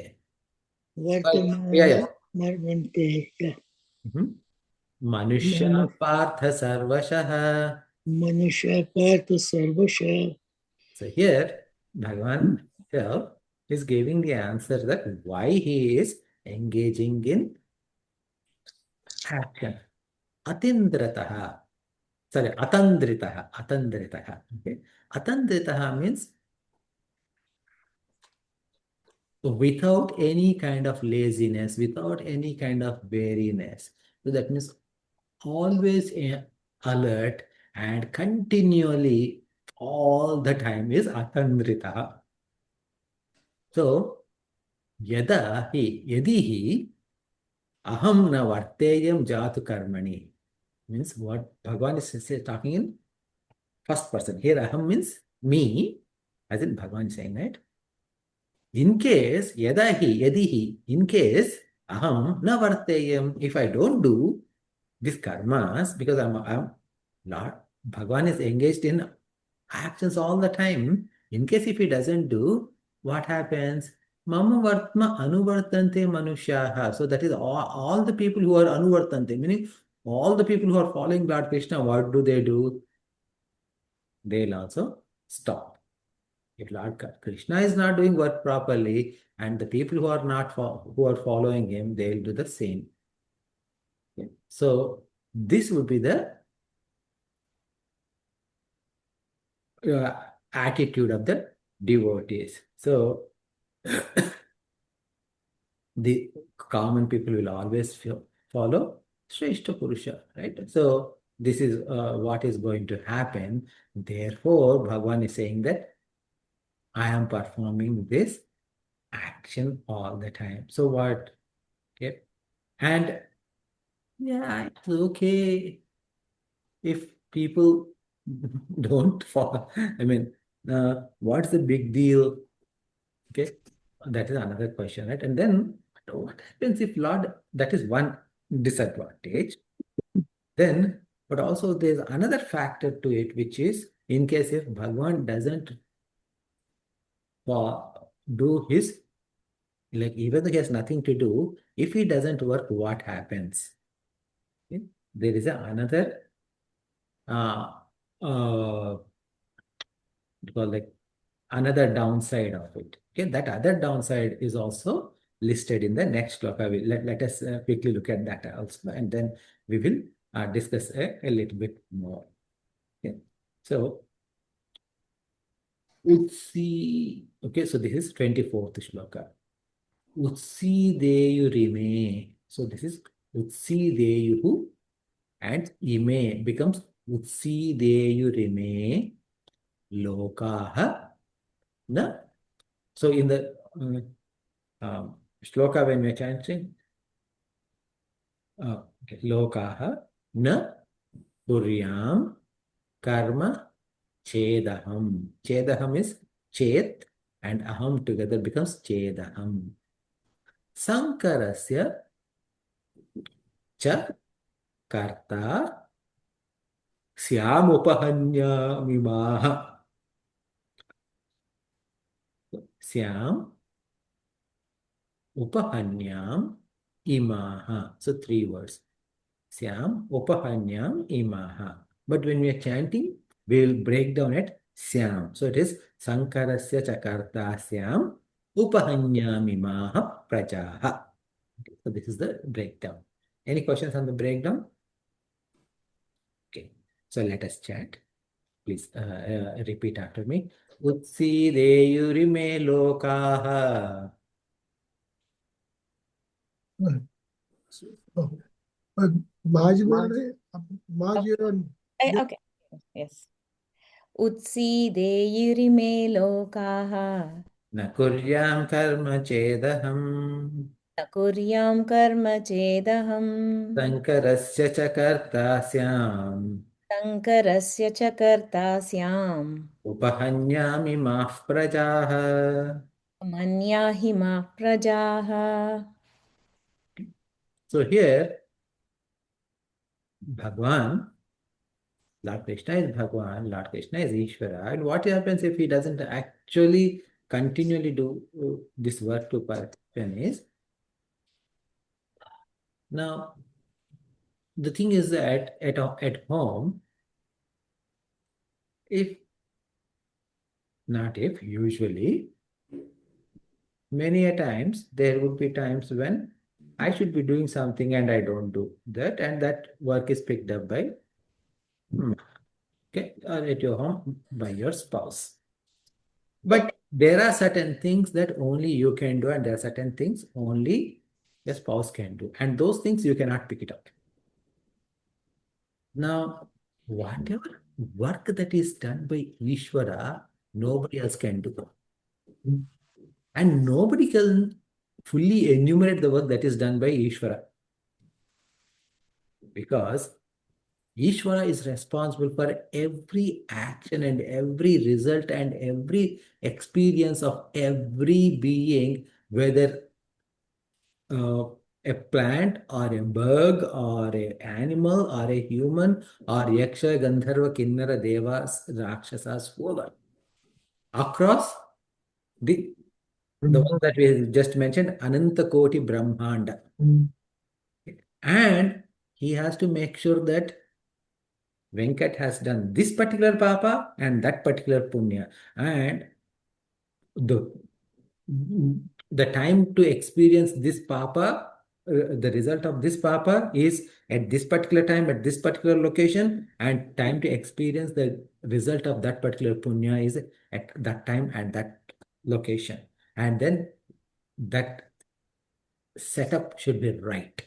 Yeah, vartamanu yeah. marvante. Yeah. Mhm. Manushya Manu, partha sarvashaha. manusha partha sarvasha. So here, Bhagavan himself is giving the answer that why he is engaging in action. Atindrataha. Sorry, atandritaha. Atandritaha. Okay. Atandritaha means without any kind of laziness, without any kind of weariness. So that means always alert and continually all the time is atandritaha. So yadi hi aham na varteyam jatu karmani means what Bhagavan is talking in first person. Here aham means me, as in Bhagavan is saying, right? In case yadihi, in case aham na varteyam, if I don't do this karmas, because I'm Lord, Bhagavan is engaged in actions all the time. In case if he doesn't do, what happens? Mama vartma anuvartante manushaha. So that is all the people who are anuvartante, meaning all the people who are following Lord Krishna, what do? They'll also stop. If Lord Krishna is not doing work properly, and the people who are not who are following him, they'll do the same. Okay. So this would be the attitude of the devotees. So the common people will always follow Shrestha Purusha, right? So this is what is going to happen. Therefore, Bhagavan is saying that I am performing this action all the time. So what? Okay. And yeah, it's okay if people don't follow. I mean, What's the big deal? Okay, that is another question, right? And then what happens if Lord, that is one disadvantage. Then, but also there's another factor to it, which is in case if Bhagwan doesn't do his, like even though he has nothing to do, if he doesn't work, what happens? Okay? There is another uh, uh, like another downside of it. Okay, that other downside is also listed in the next sloka. Let us quickly look at that also, and then we will discuss a little bit more. Okay, so Utsi. Okay, so this is 24th shloka. Utsi deyurime. So this is Utsi deyuhu, and ime becomes Utsi deyurime lokaha na. So in the shloka when we are chanting, okay, lokaha na puryam karma chedaham. Chedaham is chet and aham together becomes chedaham. Sankarasya cha karta syamupahanyamimaha. Syam upahanyam imaha. So three words. Syam upahanyam imaha. But when we are chanting, we will break down at Syam. So it is Sankarasya chakarta Syam upahanyam imaha prajaha. So this is the breakdown. Any questions on the breakdown? Okay. So let us chant. Please repeat after me. Utsideyurime lokaha. Oh, Maharaj बोल रहे हैं, Maharaj, Okay. Yes. उत्सीदेयुरिमे लोकाः न कुर्यां कर्म चेदहम् न कुर्यां कर्म चेदहम् शङ्करस्य च कर्ता स्याम् शङ्करस्य च कर्ता स्याम् उपहन्यामि माः प्रजाः. मन्याहि मा प्रजाः. So here, Bhagwan, Lord Krishna is Bhagwan, Lord Krishna is Ishvara. And what happens if he doesn't actually continually do this work to perfection is, now the thing is that at home, if not if, usually, many a times there would be times when I should be doing something and I don't do that, and that work is picked up by, okay, or at your home by your spouse. But there are certain things that only you can do, and there are certain things only your spouse can do, and those things you cannot pick it up. Now, whatever work that is done by Ishvara, nobody else can do. And nobody can fully enumerate the work that is done by Ishvara. Because Ishvara is responsible for every action and every result and every experience of every being, whether a plant or a bug or an animal or a human or Yaksha, Gandharva, Kinnara, Devas, Rakshasas, whoever. Across the one that we just mentioned, Ananta Koti Brahmanda. And he has to make sure that Venkat has done this particular papa and that particular punya. And the, the time to experience this papa, the result of this papa is at this particular time, at this particular location, and time to experience the result of that particular punya is at that time and that location. And then that setup should be right.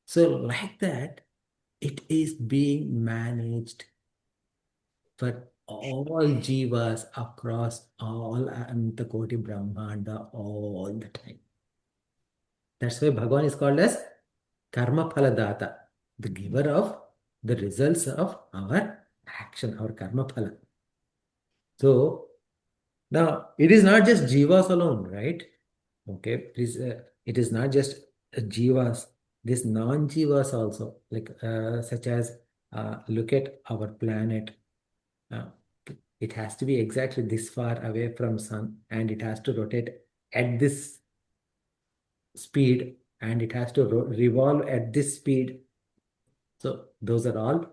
So like that, it is being managed for all jivas across all Antakoti Brahmanda all the time. That's why Bhagavan is called as Karma Phaladata, the giver of the results of our action, our Karma Phala. So now it is not just jivas alone, right? Okay, it is not just jivas. This non-jivas also, like such as look at our planet. Uh, it has to be exactly this far away from sun, and it has to rotate at this speed, and it has to revolve at this speed. So those are all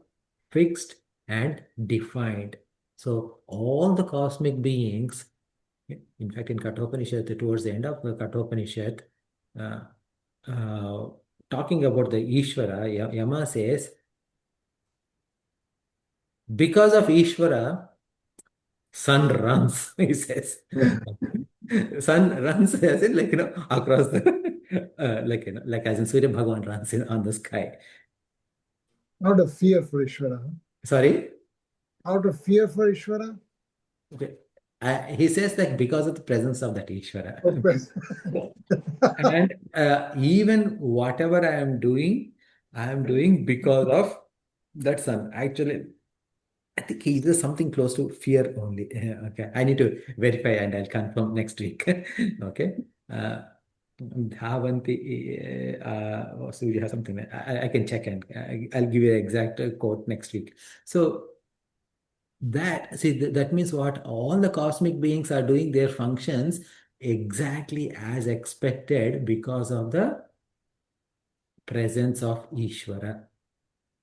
fixed and defined. So all the cosmic beings, in fact, in Kathopanishad, towards the end of the Kathopanishad, uh, uh, talking about the Ishvara, Yama says, because of Ishvara, sun runs, he says. Sun runs as in like, across the, like as in Surya Bhagavan runs on the sky. Out of fear for Ishvara. Sorry? Out of fear for Ishvara? Okay. He says that because of the presence of that Ishvara. Okay. And even whatever I am doing because of that sun. Actually, I think he is something close to fear only. Okay, I need to verify and I'll confirm next week. Okay. Dhavanti, Surya, something like I can check and I'll give you the exact quote next week. So that means what all the cosmic beings are doing their functions exactly as expected because of the presence of Ishvara.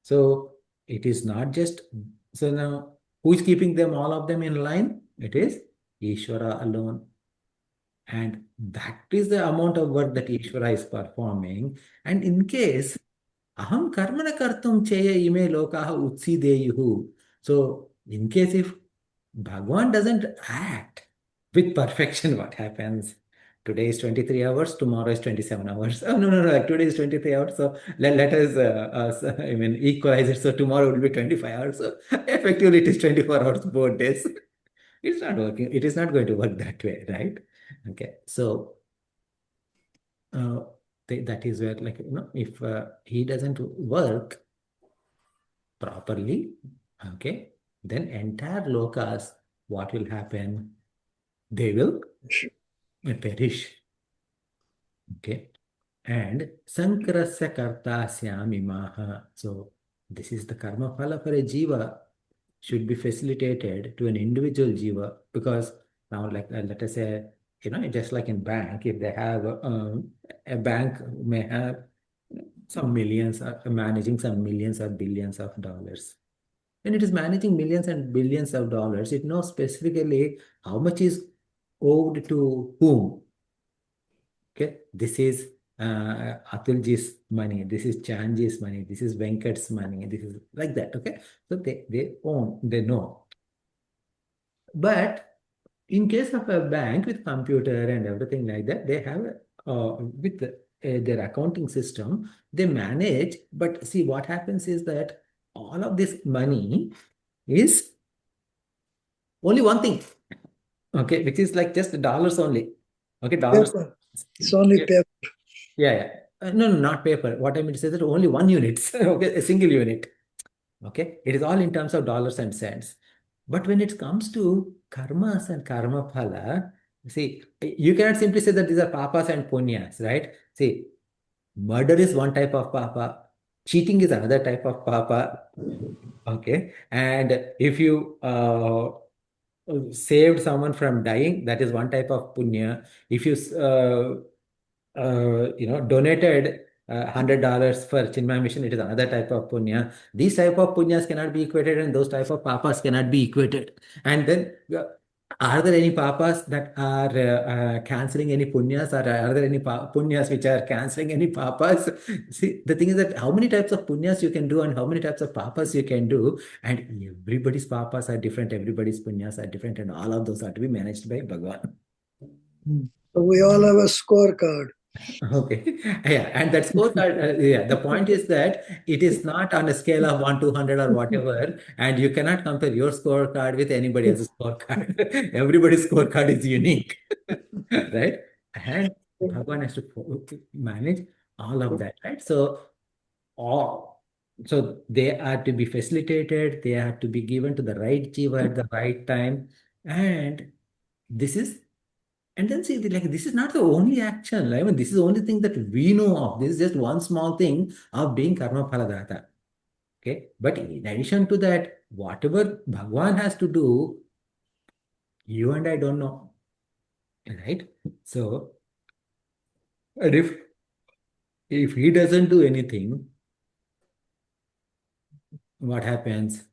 So it is not just, so now who is keeping them, all of them in line? It is Ishvara alone. And that is the amount of work that Ishvara is performing. And in case aham karmana kartum cheya ime lokaha utsideyuhu. So in case if Bhagwan doesn't act with perfection, what happens? Today is 23 hours, tomorrow is 27 hours. Oh, no, no, no, like today is 23 hours. So let us, I mean, equalize it. So tomorrow will be 25 hours. So effectively, it is 24 hours both days. It's not working. It is not going to work that way, right? Okay. So uh, that is where, like, if he doesn't work properly, okay, then entire lokas, what will happen? They will perish. Okay. And sankarasya kartasyam imaha. So this is the karma phala for a jiva should be facilitated to an individual jiva, because now, like, let us say, just like in bank, if they have a bank may have some millions, managing some millions or billions of dollars. When it is managing millions and billions of dollars, it knows specifically how much is owed to whom. Okay, this is Atulji's money, this is Chanji's money, this is Venkat's money, this is like that. Okay, so they own, they know. But in case of a bank with computer and everything like that, they have with their accounting system, they manage. But see, what happens is that all of this money is only one thing. Okay, which is like just dollars only. Okay, dollars. Paper. It's only Yeah, paper. yeah. No, no, not paper. What I mean to say is that only one unit. Okay, a single unit. Okay, it is all in terms of dollars and cents. But when it comes to karmas and karma phala, see, you cannot simply say that these are papas and punyas, right? See, murder is one type of papa, cheating is another type of papa. Okay, and if you saved someone from dying, that is one type of punya. If you donated $100 for Chinmay mission, it is another type of punya. These type of punyas cannot be equated, and those type of papas cannot be equated. And then, are there any papas that are canceling any punyas, or are there any punyas which are canceling any papas? See, the thing is that how many types of punyas you can do and how many types of papas you can do, and everybody's papas are different, everybody's punyas are different, and all of those are to be managed by Bhagavan. So we all have a scorecard. Okay. Yeah. And that scorecard, yeah, the point is that it is not on a scale of 1 to 100 or whatever, and you cannot compare your scorecard with anybody else's scorecard. Everybody's scorecard is unique, right? And Bhagwan has to manage all of that, right? So, all, so they are to be facilitated, they are to be given to the right jiva at the right time, And this is, and then see, like, this is not the only action. I mean, this is the only thing that we know of. This is just one small thing of being karma phaladata. Okay. But in addition to that, whatever Bhagwan has to do, you and I don't know. Right? So, and if he doesn't do anything, what happens?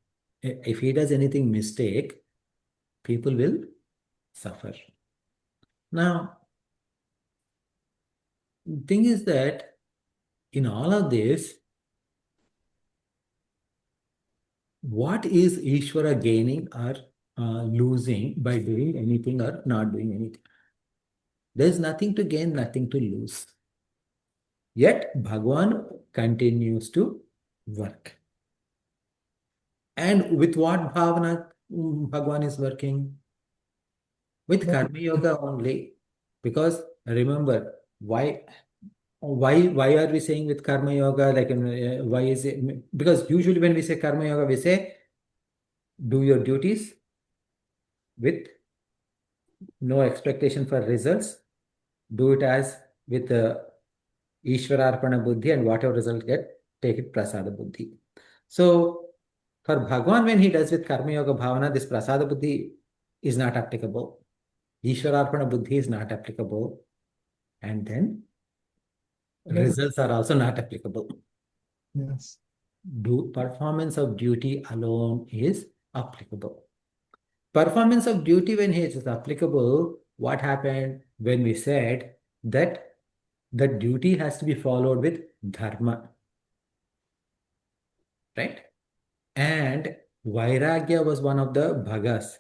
If he does anything mistake, people will suffer. Now, the thing is that in all of this, what is Ishvara gaining or losing by doing anything or not doing anything? There's nothing to gain, nothing to lose. Yet Bhagwan continues to work. And with what bhavana Bhagwan is working? With Karma Yoga only. Because remember, why are we saying with Karma Yoga? Like, why is it? Because usually when we say Karma Yoga, we say do your duties with no expectation for results. Do it as with Ishwararpana Buddhi, and whatever result get, take it Prasada Buddhi. So for Bhagwan, when he does with Karma Yoga Bhavana, this Prasada Buddhi is not applicable. Ishwararpana Buddhi is not applicable. And then results are also not applicable. Yes. Performance of duty alone is applicable. Performance of duty when it is applicable, what happened when we said that the duty has to be followed with dharma, right? And Vairagya was one of the bhagas.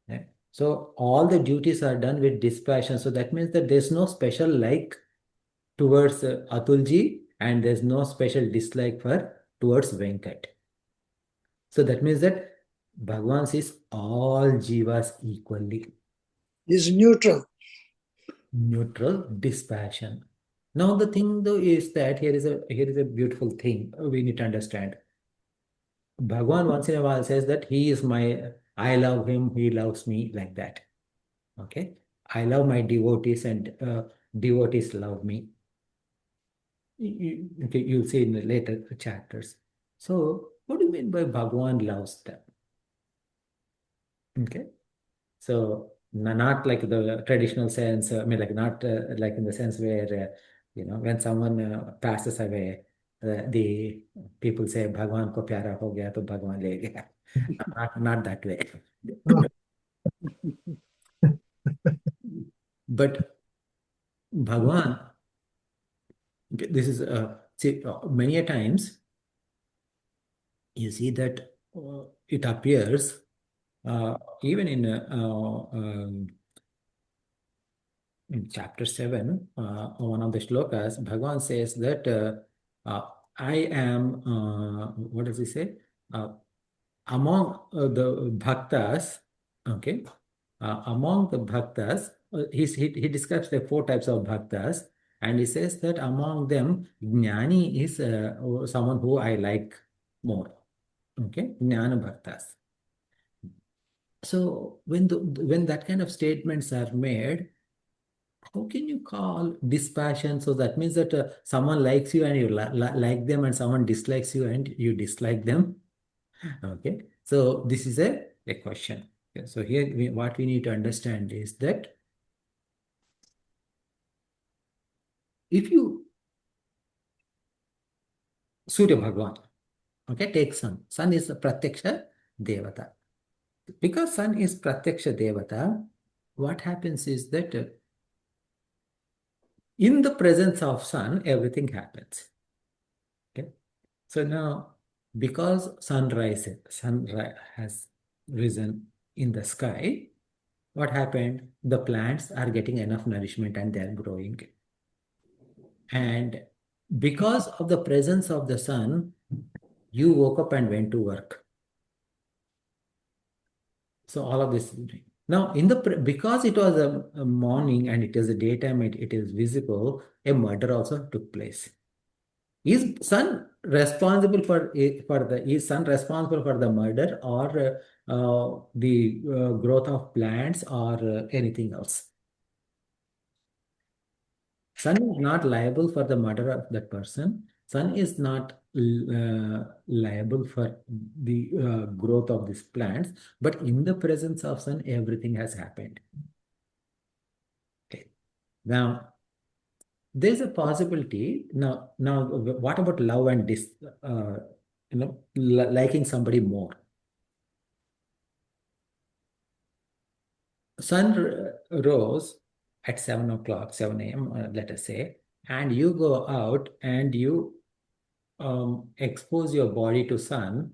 Right? So all the duties are done with dispassion. So that means that there's no special like towards Atulji, and there's no special dislike towards Venkat. So that means that Bhagwan sees all jivas equally. Is neutral. Neutral dispassion. Now the thing though is that here is a beautiful thing we need to understand. Bhagwan once in a while says that he is I love him, he loves me, like that. Okay. I love my devotees and devotees love me. Okay, you'll see in the later chapters. So what do you mean by Bhagwan loves them? Okay. So not like the traditional sense, I mean, like not like in the sense where, when someone passes away, the people say, Bhagwan ko pyara ho gaya, to Bhagwan le gaya. Not that way. But Bhagwan, this is, see, many a times you see that it appears even in chapter 7, one of the shlokas, Bhagavan says that I am, what does he say? Among the bhaktas, okay, among the bhaktas, he describes the four types of bhaktas, and he says that among them, Jnani is someone who I like more, okay, Jnana bhaktas. So when that kind of statements are made, how can you call dispassion? So that means that someone likes you and you like them, and someone dislikes you and you dislike them. Okay. So this is a question. Okay. So here what we need to understand is that if you Surya Bhagwan, okay, take sun. Sun is a Pratyaksha Devata. Because sun is Pratyaksha Devata, what happens is that in the presence of sun, everything happens. Okay. So now, because sun has risen in the sky, what happened? The plants are getting enough nourishment and they are growing. And because of the presence of the sun, you woke up and went to work. So all of this. Now, because it was a morning and it is a daytime, it is visible, a murder also took place. Is son responsible for is son responsible for the murder or the growth of plants or anything else? Son is not liable for the murder of that person. Son is not liable for the growth of these plants, but in the presence of son, everything has happened. Okay. Now, there's a possibility. Now, what about love and liking somebody more? Sun rose at 7 o'clock, 7 a.m., let us say, and you go out and you expose your body to sun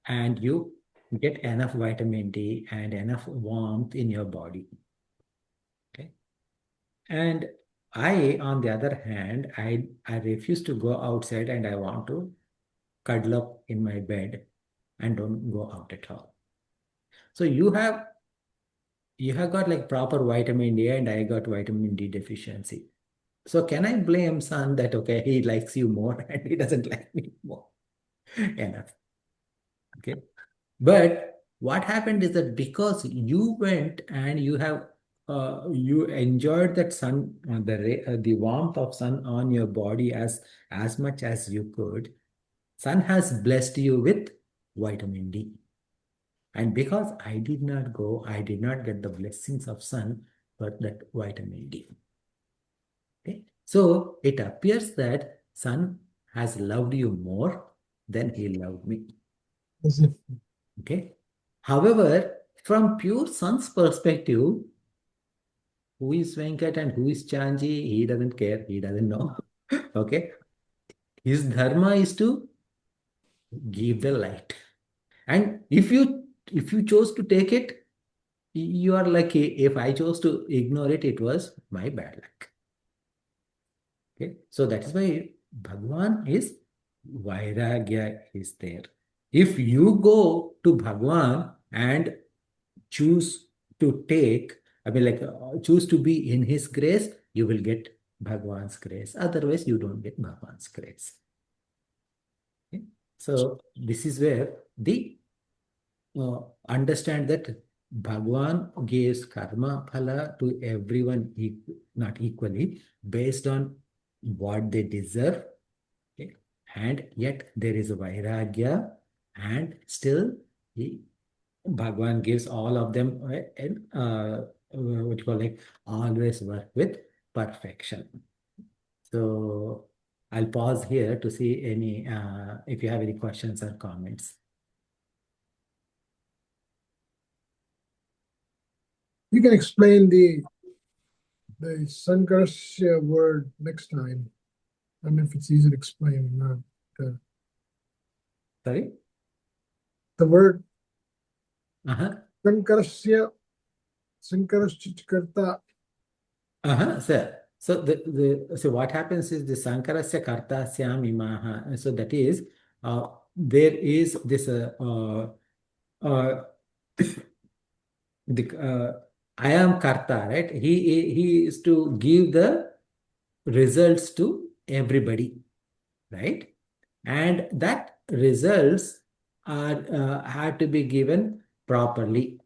and you get enough vitamin D and enough warmth in your body. Okay. And I, on the other hand, I refuse to go outside and I want to cuddle up in my bed and don't go out at all. So you have got like proper vitamin D and I got vitamin D deficiency. So can I blame son that okay, he likes you more and he doesn't like me more? Enough. Okay. But what happened is that because you went and you enjoyed that sun, the warmth of sun on your body as much as you could, sun has blessed you with vitamin D. And because I did not go, I did not get the blessings of sun for that vitamin D. Okay? So it appears that sun has loved you more than he loved me. As if Okay. However, from pure sun's perspective, who is Venkat and who is Chanji, he doesn't care. He doesn't know. Okay. His dharma is to give the light. And if you chose to take it, you are lucky. If I chose to ignore it, it was my bad luck. Okay. So that is why Bhagwan is Vairagya is there. If you go to Bhagwan and choose to take, I mean, like choose to be in his grace, you will get Bhagwan's grace. Otherwise, you don't get Bhagwan's grace. Okay? So this is where the understand that Bhagwan gives karma phala to everyone not equally based on what they deserve. Okay? And yet there is a vairagya and still he Bhagwan gives all of them and what you call like always work with perfection. So I'll pause here to see any if you have any questions or comments. you can explain the Sankarasya word next time. I don't know if it's easy to explain or not. Sorry? The word Uh-huh. Sankarasya Karta. Uh-huh, sir. So so what happens is the Sankarasya Kartasyam Imaha. So that is there is this uh, I am Karta, right? He is to give the results to everybody, right? And that results are had to be given properly,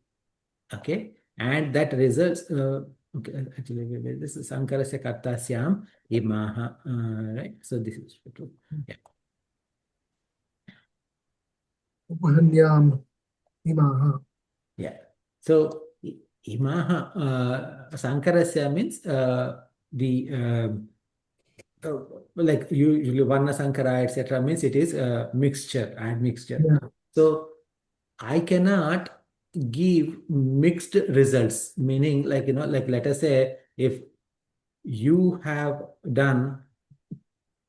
okay? And that results, okay, actually, this is Sankarasya Kartasyam Imaha, right? So this is true. Yeah. Upahanyam Imaha. Yeah. So Imaha, Sankarasya means the like usually Varna Sankara, etc. means it is a mixture, admixture. Yeah. So I cannot give mixed results, meaning like, like let us say if you have done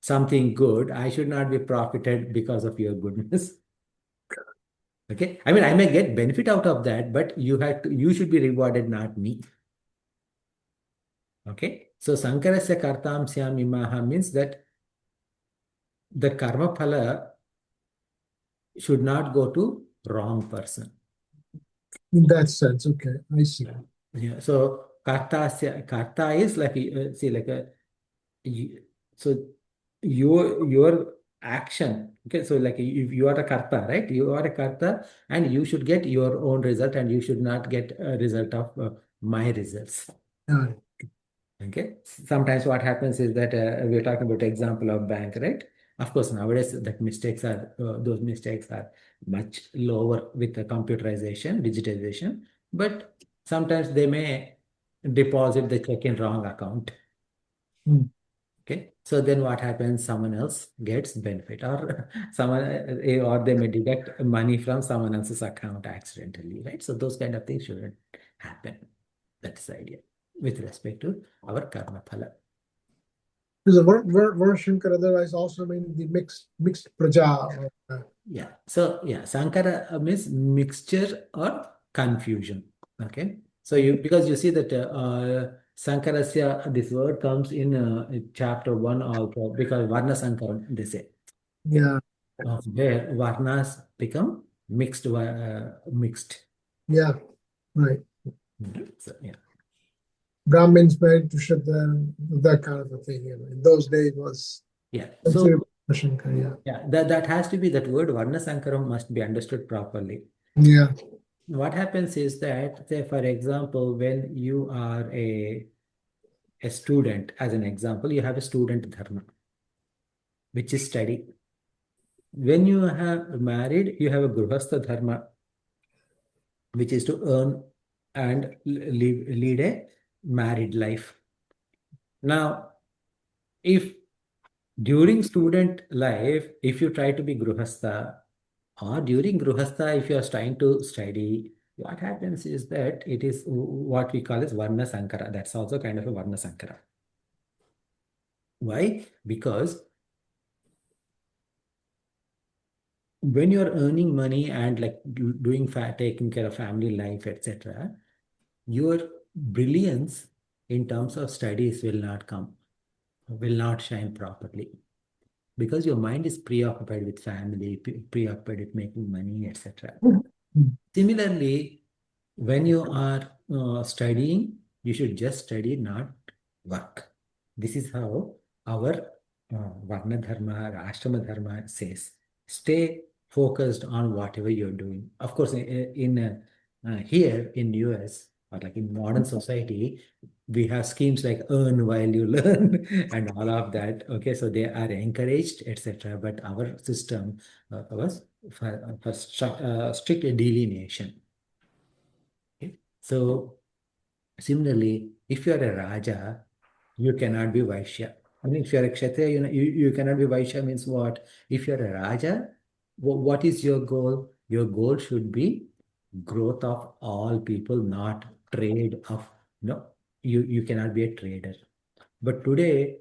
something good, I should not be profited because of your goodness. Okay. I mean, I may get benefit out of that, but you should be rewarded, not me. Okay. So Sankarasya Kartam Syam Imaha means that the karma phala should not go to wrong person. In that sense, okay, I see. Yeah. So karta is like see like a so your action. Okay, so like if you are a karta, right? You are a karta, and you should get your own result, and you should not get a result of my results. Yeah. Okay. Sometimes what happens is that we're talking about example of bank, right? Of course, nowadays that mistakes are those mistakes are much lower with the computerization, digitization, but sometimes they may deposit the check in wrong account. Mm. Okay, so then what happens? Someone else gets benefit, or someone, or they may deduct money from someone else's account accidentally, right? So those kind of things shouldn't happen. That's the idea with respect to our karma phala. Because the word Shankar otherwise also means the mixed praja. Yeah. So yeah, Sankara means mixture or confusion. Okay. So you, because you see that Sankarasya, this word comes in chapter 1 also, because Varna Sankara, they say. Yeah. Where Varnas become mixed. Yeah. Right. So yeah. Brahmins married to Shudra, that kind of a thing. In those days was Yeah. considered So Shankar. Yeah. yeah, that has to be, that word Varna Sankaram must be understood properly. Yeah. What happens is that, say, for example, when you are a student, as an example, you have a student dharma, which is study. When you have married, you have a grihastha dharma, which is to earn and lead a married life. Now, if during student life, if you try to be grihastha, or during grihastha, if you are trying to study, what happens is that it is what we call as varna sankara. That's also kind of a varna sankara. Why? Because when you're earning money and like doing taking care of family life, etc., your brilliance in terms of studies will not come, will not shine properly, because your mind is preoccupied with family, preoccupied with making money, etc. Mm. Similarly, when you are studying, you should just study, not work. This is how our Varna Dharma, or Ashrama Dharma says. Stay focused on whatever you're doing. Of course, here in US, or like in modern society, we have schemes like earn while you learn and all of that. Okay, so they are encouraged, etc. But our system was for strict delineation. Okay? So similarly, if you are a Raja, you cannot be Vaishya. I mean, if you are a Kshatriya, you cannot be Vaishya means what? If you are a Raja, what is your goal? Your goal should be growth of all people, not trade of, no, you cannot be a trader. But today,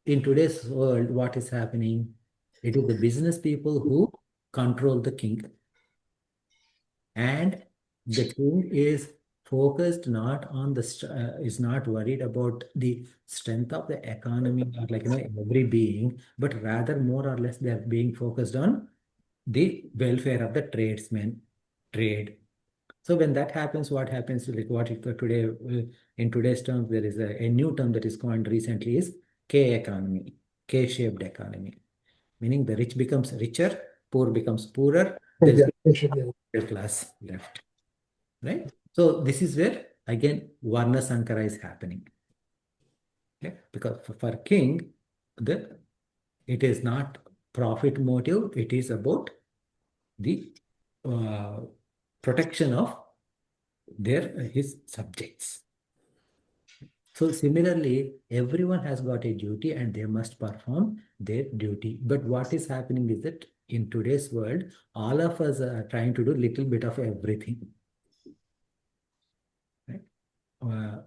in today's world, what is happening? It is the business people who control the king. And the king is focused not on the is not worried about the strength of the economy, or like every being, but rather more or less they are being focused on the welfare of the tradesmen, trade. So when that happens, what happens, like what today in today's terms, there is a new term that is coined recently, is K economy, K-shaped economy, meaning the rich becomes richer, poor becomes poorer, there is Yeah. They should, yeah. middle class left, right? So this is where again Varna Sankara is happening. Okay? Because for king, the it is not profit motive, it is about the uh, protection of his subjects. So similarly, everyone has got a duty and they must perform their duty. But what is happening is that in today's world, all of us are trying to do little bit of everything. Right?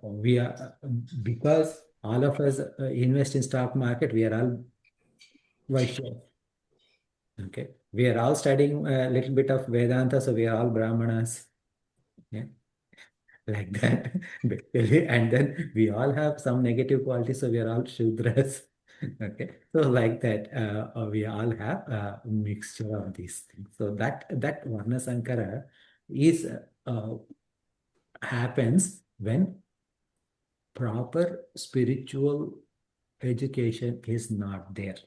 We are because all of us invest in stock market, we are all Vaishya. Okay, we are all studying a little bit of Vedanta, so we are all Brahmanas. Yeah, like that, basically. And then we all have some negative qualities, so we are all Shudras. Okay, so like that, we all have a mixture of these things. So that Varna Sankara is happens when proper spiritual education is not there.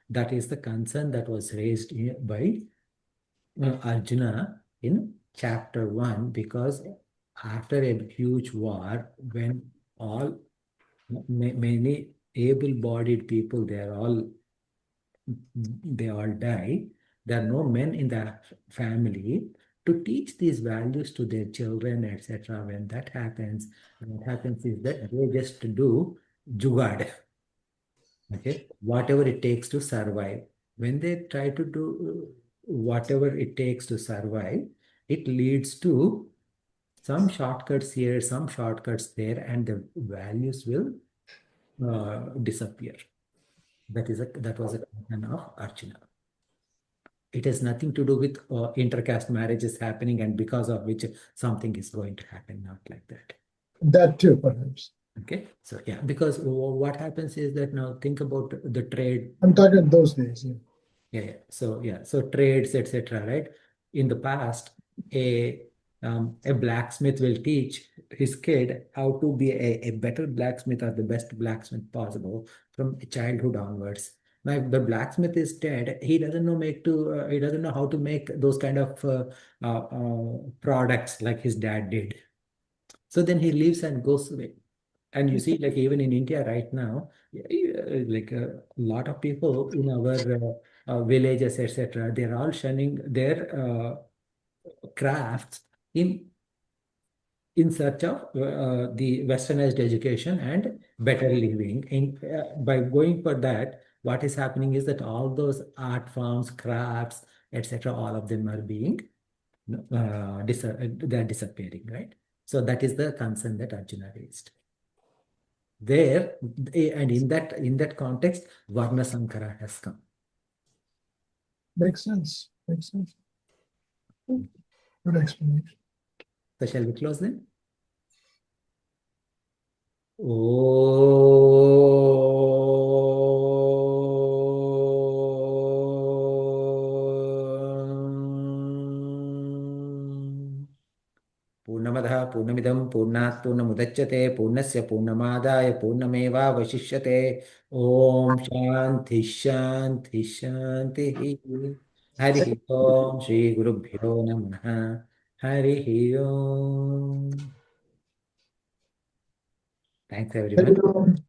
That is the concern that was raised by Arjuna in chapter 1, because after a huge war, when all many able-bodied people, they all die. There are no men in the family to teach these values to their children, etc. When that happens, what happens is that they just do jugad, okay, whatever it takes to survive. When they try to do whatever it takes to survive, it leads to some shortcuts here, some shortcuts there, and the values will disappear. That was a concern of Arjuna. It has nothing to do with intercaste marriages happening and because of which something is going to happen, not like that. That too, perhaps. Okay, so yeah, because what happens is that now think about the trade. I'm talking those days. Yeah. So trades, etc. Right? In the past, a blacksmith will teach his kid how to be a better blacksmith or the best blacksmith possible from childhood onwards. Now, if the blacksmith is dead, he doesn't know how to make those kind of products like his dad did. So then he leaves and goes away. And you see, like even in India right now, like a lot of people in our villages, etc., they're all shunning their crafts in search of the westernized education and better living. By going for that, what is happening is that all those art forms, crafts, etc., all of them are being they're disappearing, right? So that is the concern that Arjuna raised. There, and in that context, Varna Sankara has come. Makes sense. Makes sense. Good explanation. So shall we close then? Om. पूर्णमदः पूर्णमिदं पूर्णात् पूर्णमुदच्यते पूर्णस्य पूर्णमादाय पूर्णमेवावशिष्यते ॐ शान्ति शान्ति शान्तिः हरिः ॐ श्रीगुरुभ्यो नमः हरिः ॐ. Thanks everyone.